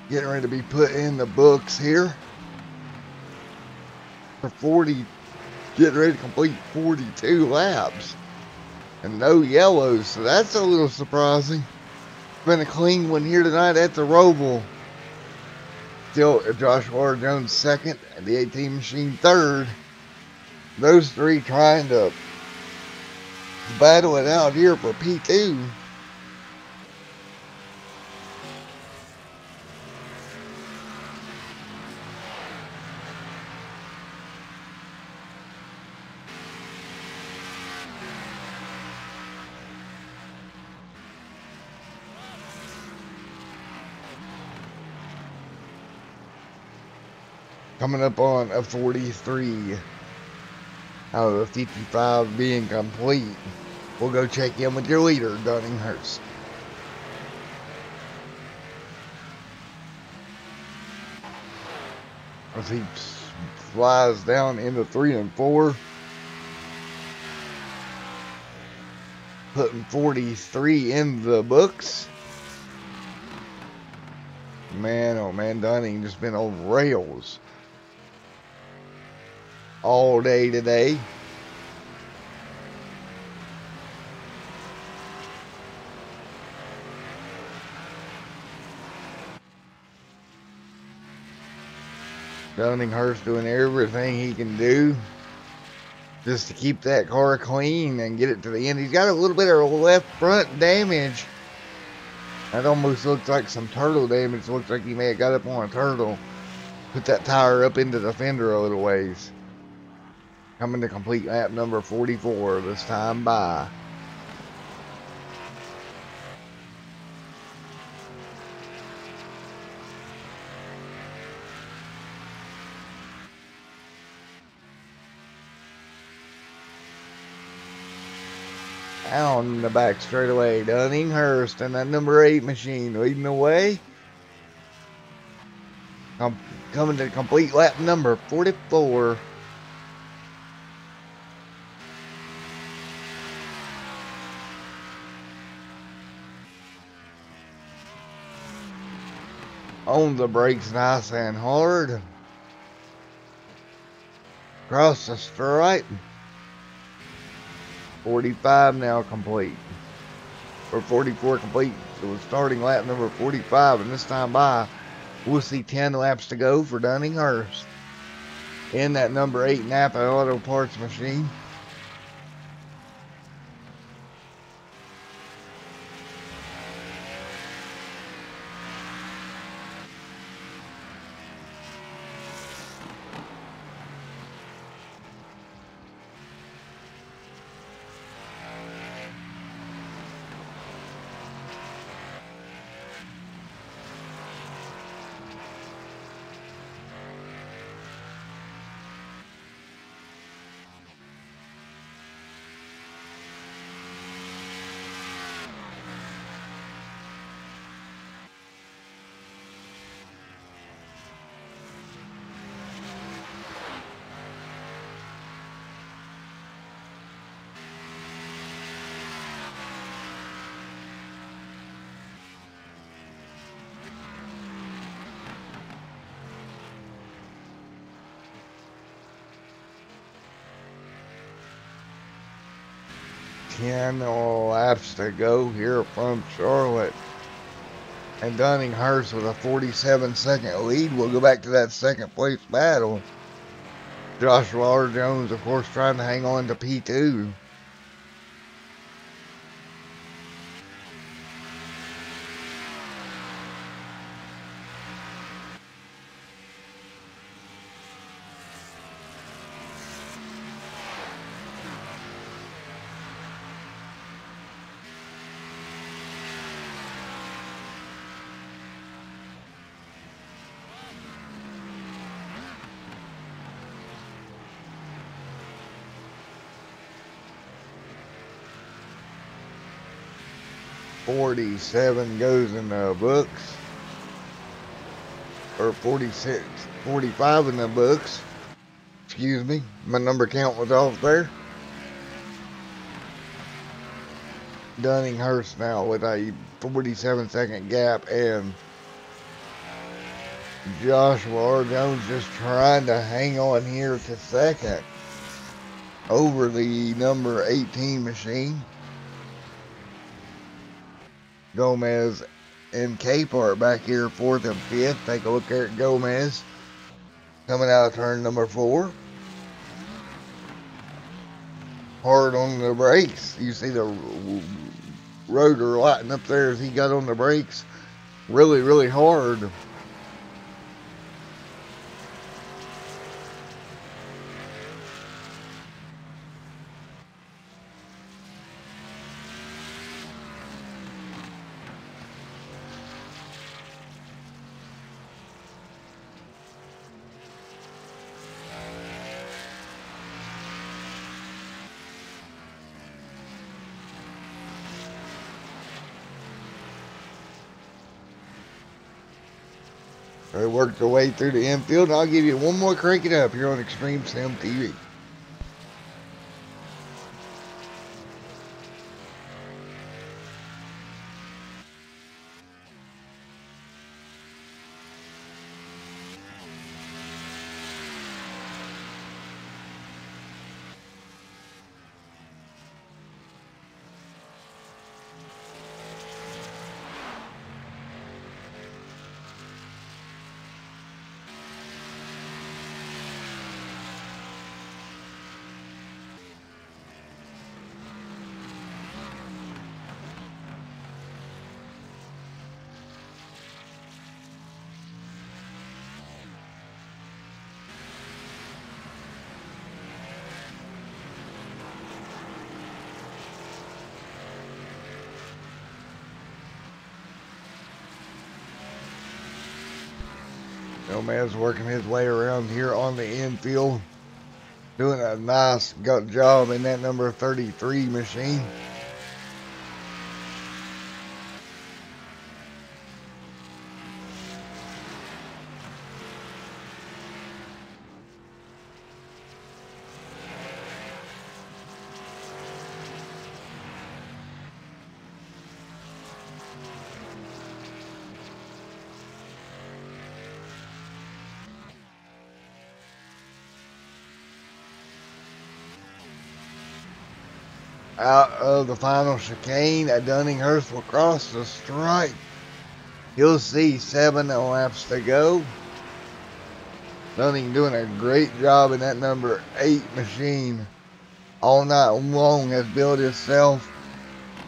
Getting ready to be put in the books here. For 40, getting ready to complete 42 laps. And no yellows, so that's a little surprising. Been a clean one here tonight at the roval. Still Joshua R. Jones second and the 18 machine third. Those three trying to battle it out here for P2. Coming up on a 43 out of the 55 being complete. We'll go check in with your leader, Dunninghurst. As he flies down into 3 and 4. Putting 43 in the books. Man, oh man, Dunning just been on rails all day today. Dunninghurst doing everything he can do just to keep that car clean and get it to the end. He's got a little bit of left front damage. That almost looks like some turtle damage. Looks like he may have got up on a turtle. Put that tire up into the fender a little ways. Coming to complete lap number 44 this time by. On the back straightaway, Dunninghurst and that number 8 machine leading the way. Coming to complete lap number 44. On the brakes nice and hard. Across the stripe. 45 now complete. Or 44 complete. So we're starting lap number 45, and this time by, we'll see 10 laps to go for Dunninghurst in that number 8 Napa Auto Parts machine. Ten laps to go here from Charlotte. And Dunninghurst with a 47-second lead. We'll go back to that second place battle. Joshua R. Jones, of course, trying to hang on to P2. .47 goes in the books, or 46, 45 in the books. Excuse me, my number count was off there. Dunninghurst now with a 47-second gap, and Joshua R. Jones just trying to hang on here to second over the number 18 machine. Gomez and Capehart back here 4th and 5th. Take a look there at Gomez coming out of turn number 4. Hard on the brakes. You see the rotor lighting up there as he got on the brakes. Really, really hard. They worked their way through the infield, and I'll give you one more crank it up here on Extreme Sim TV. Gomez working his way around here on the infield, doing a nice job in that number 33 machine. Out of the final chicane, Dunninghurst will cross the stripe. You'll see 7 laps to go. Dunning doing a great job in that number 8 machine all night long. Has built itself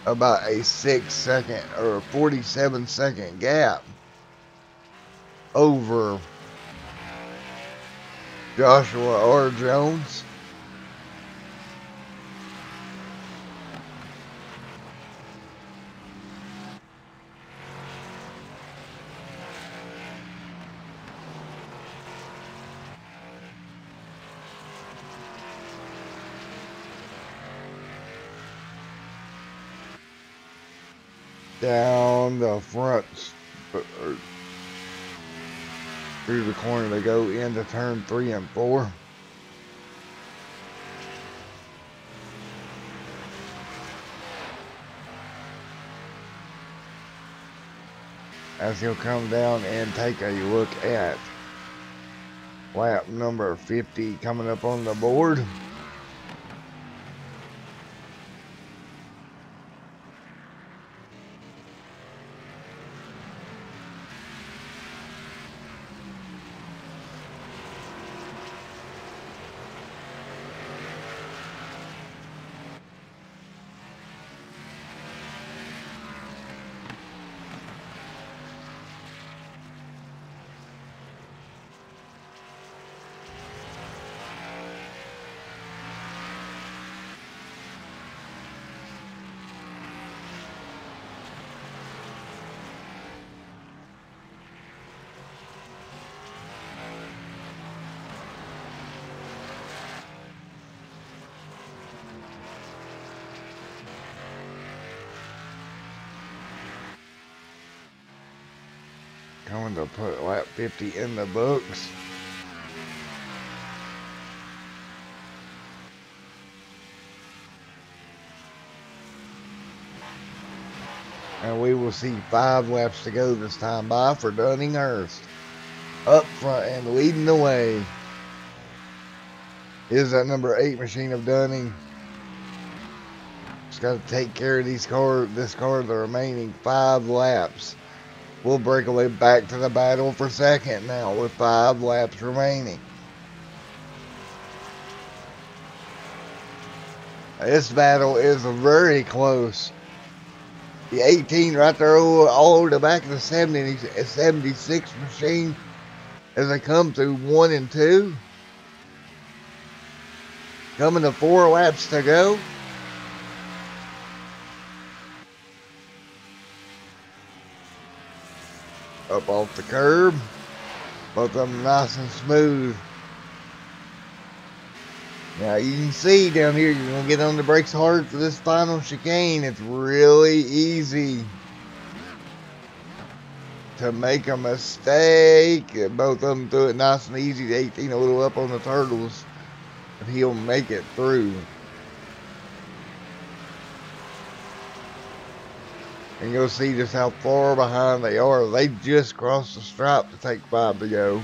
about a 6-second or 47-second gap over Joshua R. Jones. Down the front through the corner they go into turn 3 and 4. As he'll come down and take a look at lap number 50 coming up on the board. Coming to put lap 50 in the books. And we will see 5 laps to go this time by for Dunninghurst. Up front and leading the way is that number 8 machine of Dunning. Just got to take care of this car the remaining 5 laps. We'll break away back to the battle for second now with 5 laps remaining. This battle is very close. The 18 right there all over the back of the 76 machine as they come through 1 and 2. Coming to 4 laps to go. Up off the curb. Both of them nice and smooth. Now you can see down here, you're going to get on the brakes hard for this final chicane. It's really easy to make a mistake. Both of them threw it nice and easy. The 18 a little up on the turtles, but he'll make it through. And you'll see just how far behind they are. They just crossed the stripe to take 5 to go.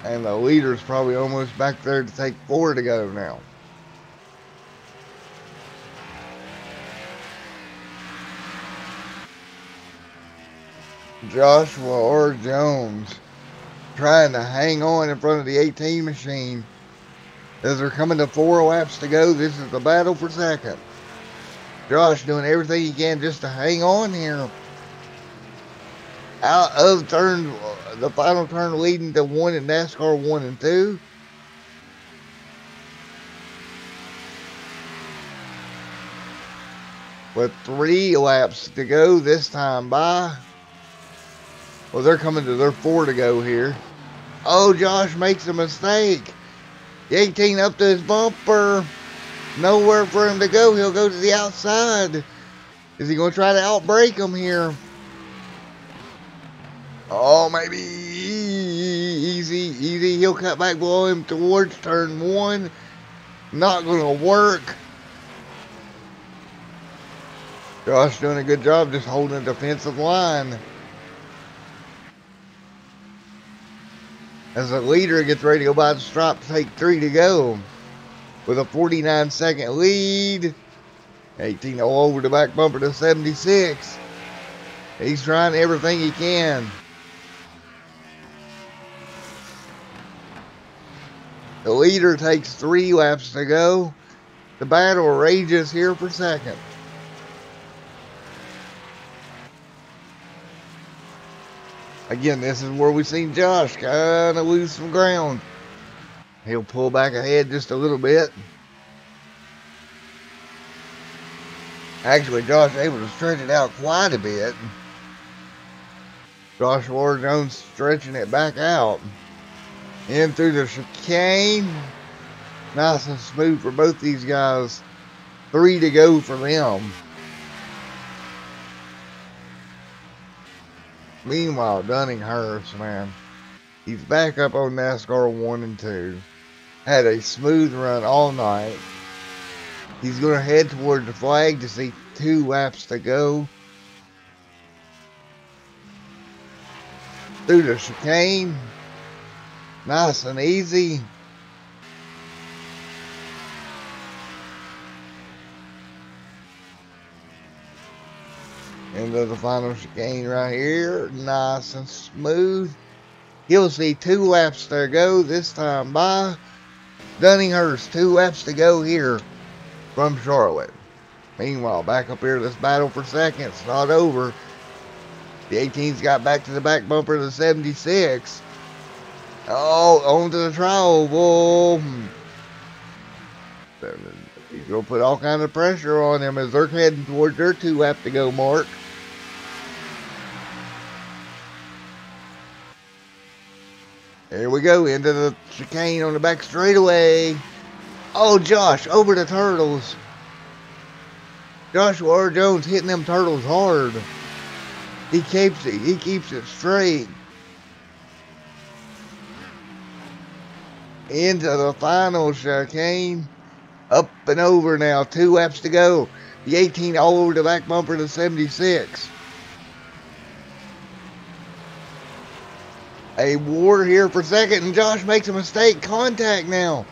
And the leader's probably almost back there to take 4 to go now. Joshua R. Jones trying to hang on in front of the 18 machine. As they're coming to 4 laps to go, this is the battle for second. Josh doing everything he can just to hang on here. Out of the final turn leading to 1 in NASCAR 1 and 2. With 3 laps to go this time by. Well, they're coming to their 4 to go here. Oh, Josh makes a mistake. The 18 up to his bumper. Nowhere for him to go. He'll go to the outside. Is he going to try to outbrake him here? Oh, maybe easy. He'll cut back below him towards turn 1. Not going to work. Josh doing a good job just holding a defensive line. As the leader gets ready to go by the stripe to take 3 to go. With a 49-second lead. 18 all over the back bumper to 76. He's trying everything he can. The leader takes 3 laps to go. The battle rages here for second. Again, this is where we've seen Josh kind of lose some ground. He'll pull back ahead just a little bit. Actually, Josh able to stretch it out quite a bit. Joshua Jones stretching it back out. In through the chicane. Nice and smooth for both these guys. 3 to go for them. Meanwhile, Dunninghurst, man, he's back up on NASCAR 1 and 2. Had a smooth run all night. He's going to head toward the flag to see 2 laps to go. Through the chicane. Nice and easy. Into the final chicane right here. Nice and smooth. He'll see 2 laps to go this time by. Dunninghurst, 2 laps to go here from Charlotte. Meanwhile, back up here, this battle for second. It's not over. The 18's got back to the back bumper of the 76. Oh, onto the trioval. He's going to put all kind of pressure on them as they're heading towards their 2 lap to go mark. Here we go, into the chicane on the back straightaway. Oh, Josh, over the turtles. Joshua R. Jones hitting them turtles hard. He keeps it straight. Into the final chicane. Up and over now, 2 laps to go. The 18 all over the back bumper of the 76. A war here for second, and Josh makes a mistake. Contact now.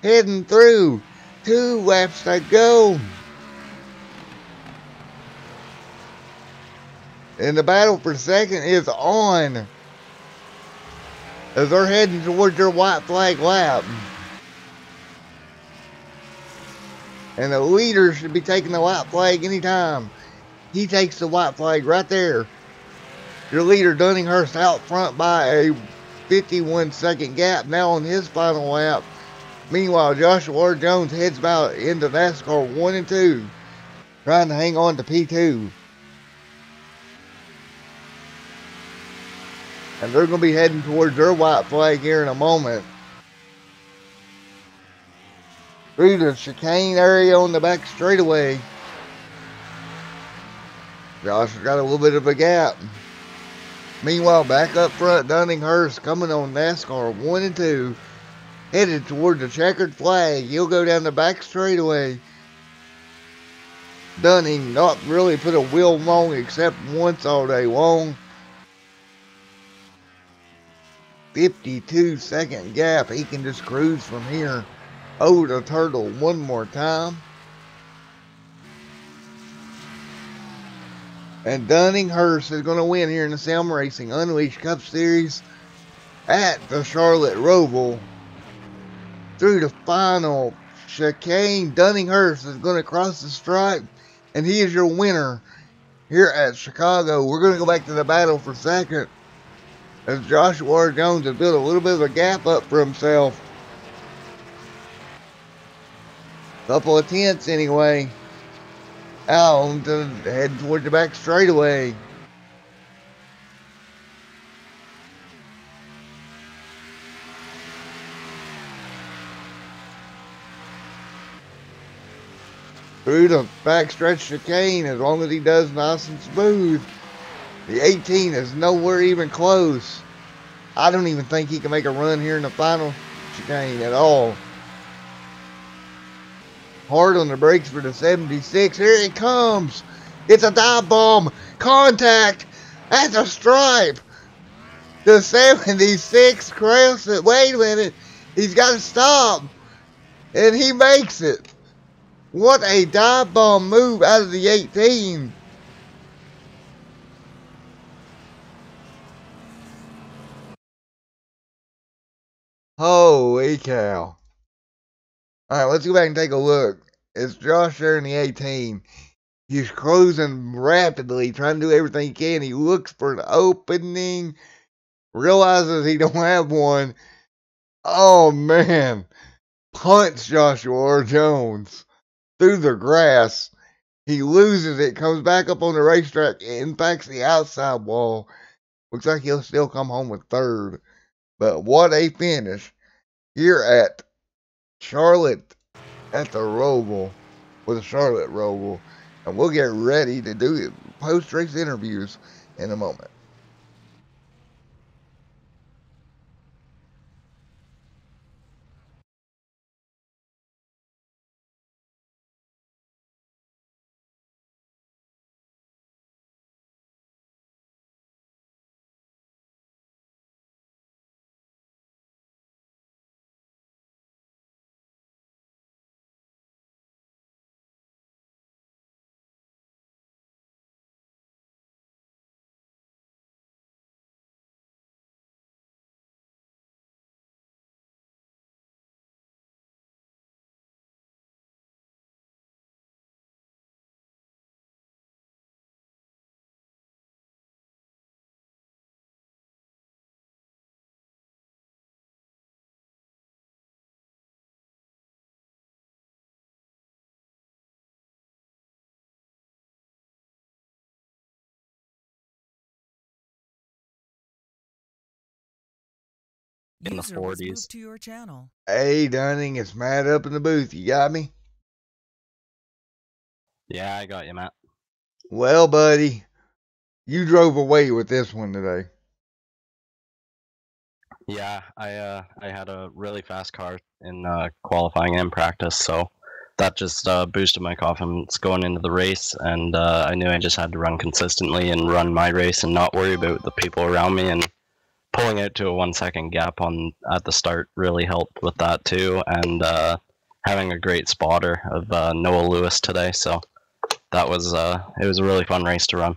Heading through. 2 laps to go. And the battle for second is on, as they're heading towards their white flag lap. And the leader should be taking the white flag anytime. He takes the white flag right there. Your leader, Dunninghurst, out front by a 51-second gap now on his final lap. Meanwhile, Joshua Jones heads about into NASCAR 1 and 2, trying to hang on to P2. And they're going to be heading towards their white flag here in a moment. Through the chicane area on the back straightaway. Josh has got a little bit of a gap. Meanwhile, back up front, Dunninghurst coming on NASCAR 1 and 2. Headed toward the checkered flag. He'll go down the back straightaway. Dunning not really put a wheel long except once all day long. 52-second gap. He can just cruise from here over the turtle one more time. And Dunninghurst is going to win here in the Selma Racing Unleashed Cup Series at the Charlotte Roval. Through the final chicane, Dunninghurst is going to cross the stripe, and he is your winner here at Chicago. We're going to go back to the battle for second, as Joshua Jones has built a little bit of a gap up for himself. Couple of tenths anyway. Out to head toward the back straightaway. Through the backstretch chicane, as long as he does nice and smooth. The 18 is nowhere even close. I don't even think he can make a run here in the final chicane at all. Hard on the brakes for the 76. Here it comes. It's a dive bomb. Contact at the stripe. The 76 crosses it. Wait a minute. He's got to stop. And he makes it. What a dive bomb move out of the 18. Holy cow. Alright, let's go back and take a look. It's Josh there in the 18. He's closing rapidly, trying to do everything he can. He looks for an opening, realizes he don't have one. Oh, man. Punts Joshua Jones through the grass. He loses it, comes back up on the racetrack, and impacts the outside wall. Looks like he'll still come home with third. But what a finish here at Charlotte at the Roval, with the Charlotte Roval. And we'll get ready to do post-race interviews in a moment. In the 40s. To your channel. Hey, Dunning, it's Matt up in the booth. You got me? Yeah, I got you, Matt. Well, buddy, you drove away with this one today. Yeah, I had a really fast car in qualifying and in practice, so that just boosted my confidence going into the race, and I knew I just had to run consistently and run my race and not worry about the people around me. And pulling out to a 1 second gap at the start really helped with that too, and having a great spotter of Noah Lewis today. So that was it was a really fun race to run.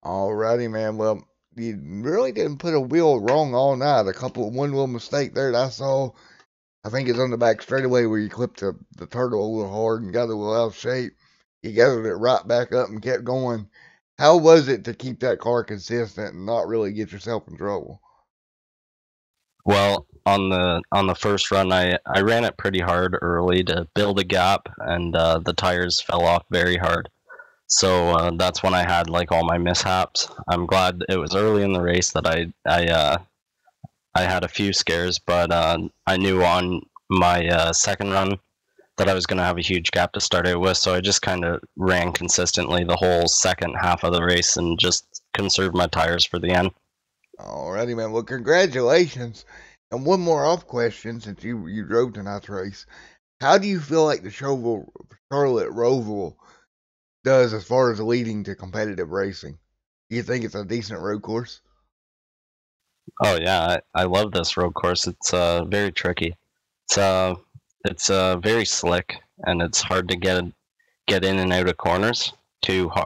Alrighty, man. Well, you really didn't put a wheel wrong all night. One little mistake there that I saw. I think it's on the back straightaway where you clipped the turtle a little hard and got it a little out of shape. You gathered it right back up and kept going. How was it to keep that car consistent and not really get yourself in trouble? Well, on the first run, I ran it pretty hard early to build a gap, and the tires fell off very hard. So that's when I had like all my mishaps. I'm glad it was early in the race that I had a few scares, but I knew on my second run that I was going to have a huge gap to start out with, so I just kind of ran consistently the whole second half of the race and just conserved my tires for the end. Alrighty, man. Well, congratulations. And one more off question, since you drove tonight's race. How do you feel like the Charlotte Roval does as far as leading to competitive racing? Do you think it's a decent road course? Oh yeah, I love this road course. It's very tricky. It's very slick, and it's hard to get in and out of corners.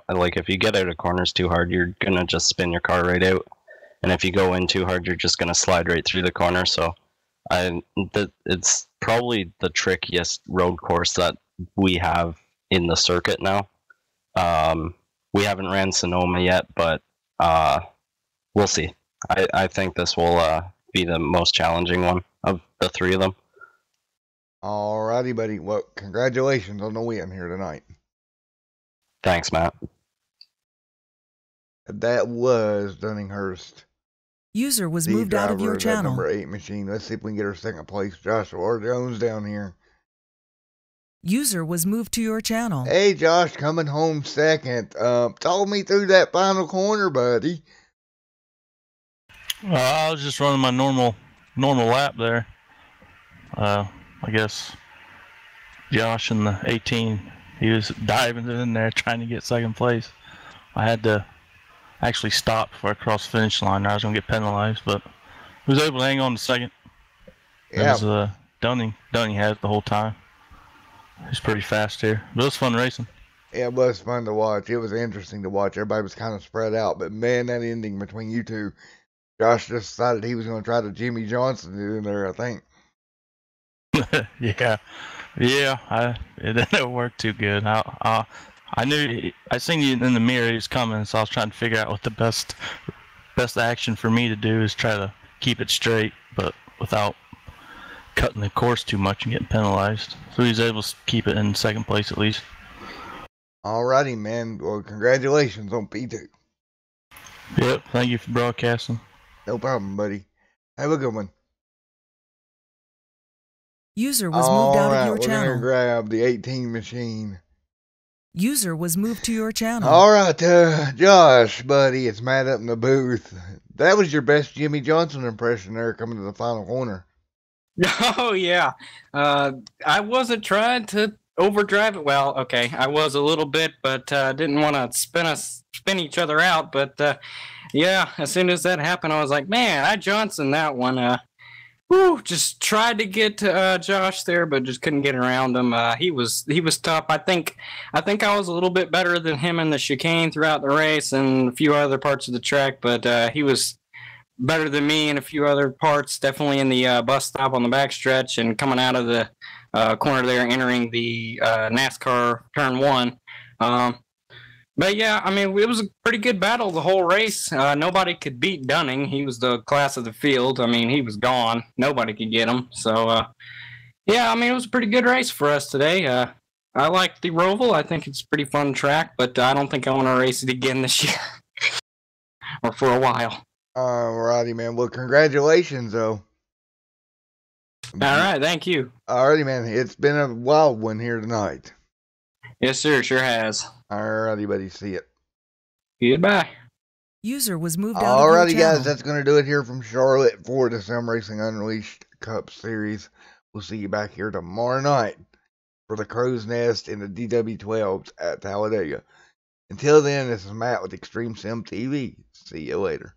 Like if you get out of corners too hard, you're gonna just spin your car right out. And if you go in too hard, you're just gonna slide right through the corner. So it's probably the trickiest road course that we have in the circuit now. We haven't ran Sonoma yet, but we'll see. I think this will be the most challenging one of the three of them. Alrighty, buddy. Well, congratulations on the win here tonight. Thanks, Matt. That was Dunninghurst. User was moved out of your channel. Number 8 machine. Let's see if we can get our second place. Joshua Jones down here. User was moved to your channel. Hey, Josh, coming home second. Talk me through that final corner, buddy. I was just running my normal lap there. I guess Josh in the 18, he was diving in there trying to get second place. I had to actually stop before I crossed the finish line. I was going to get penalized, but I was able to hang on to second. Yeah. It was Dunning had it the whole time. He's pretty fast here, but it was fun racing. Yeah, it was fun to watch. It was interesting to watch. Everybody was kind of spread out, but man, that ending between you two, Josh just decided he was going to try to Jimmy Johnson in there, I think. Yeah, it didn't work too good. I knew, I seen you in the mirror, he was coming, so I was trying to figure out what the best action for me to do is try to keep it straight, but without cutting the course too much and getting penalized. So he was able to keep it in second place at least. Alrighty, man. Well, congratulations on P2. Yep, thank you for broadcasting. No problem, buddy. Have a good one. User was moved out of your we're channel. gonna grab the 18 machine. User was moved to your channel. Alright, Josh, buddy, it's Matt up in the booth. That was your best Jimmy Johnson impression there coming to the final corner. Oh, yeah. I wasn't trying to overdrive it. Well, okay, I was a little bit, but didn't want to spin each other out. But yeah, as soon as that happened, I was like, man, I Johnson that one. Just tried to get to Josh there, but just couldn't get around him. He was tough. I think I was a little bit better than him in the chicane throughout the race and a few other parts of the track, but he was better than me in a few other parts, definitely in the bus stop on the backstretch and coming out of the corner there, entering the NASCAR turn 1. But yeah, I mean, it was a pretty good battle the whole race. Nobody could beat Dunning. He was the class of the field. I mean, he was gone. Nobody could get him. So yeah, I mean, it was a pretty good race for us today. I like the Roval. I think it's a pretty fun track, but I don't think I want to race it again this year or for a while. Alrighty, man. Well, congratulations, though. All right, thank you. Alrighty, man. It's been a wild one here tonight. Yes, sir. Sure has. Alrighty, buddy. See it. Goodbye. User was moved out of your Alrighty, channel. guys. That's going to do it here from Charlotte for the Racing Unleashed Cup Series. We'll see you back here tomorrow night. for the Crow's Nest and the DW12s at Talladega. Until then, this is Matt with Extreme Sim TV. See you later.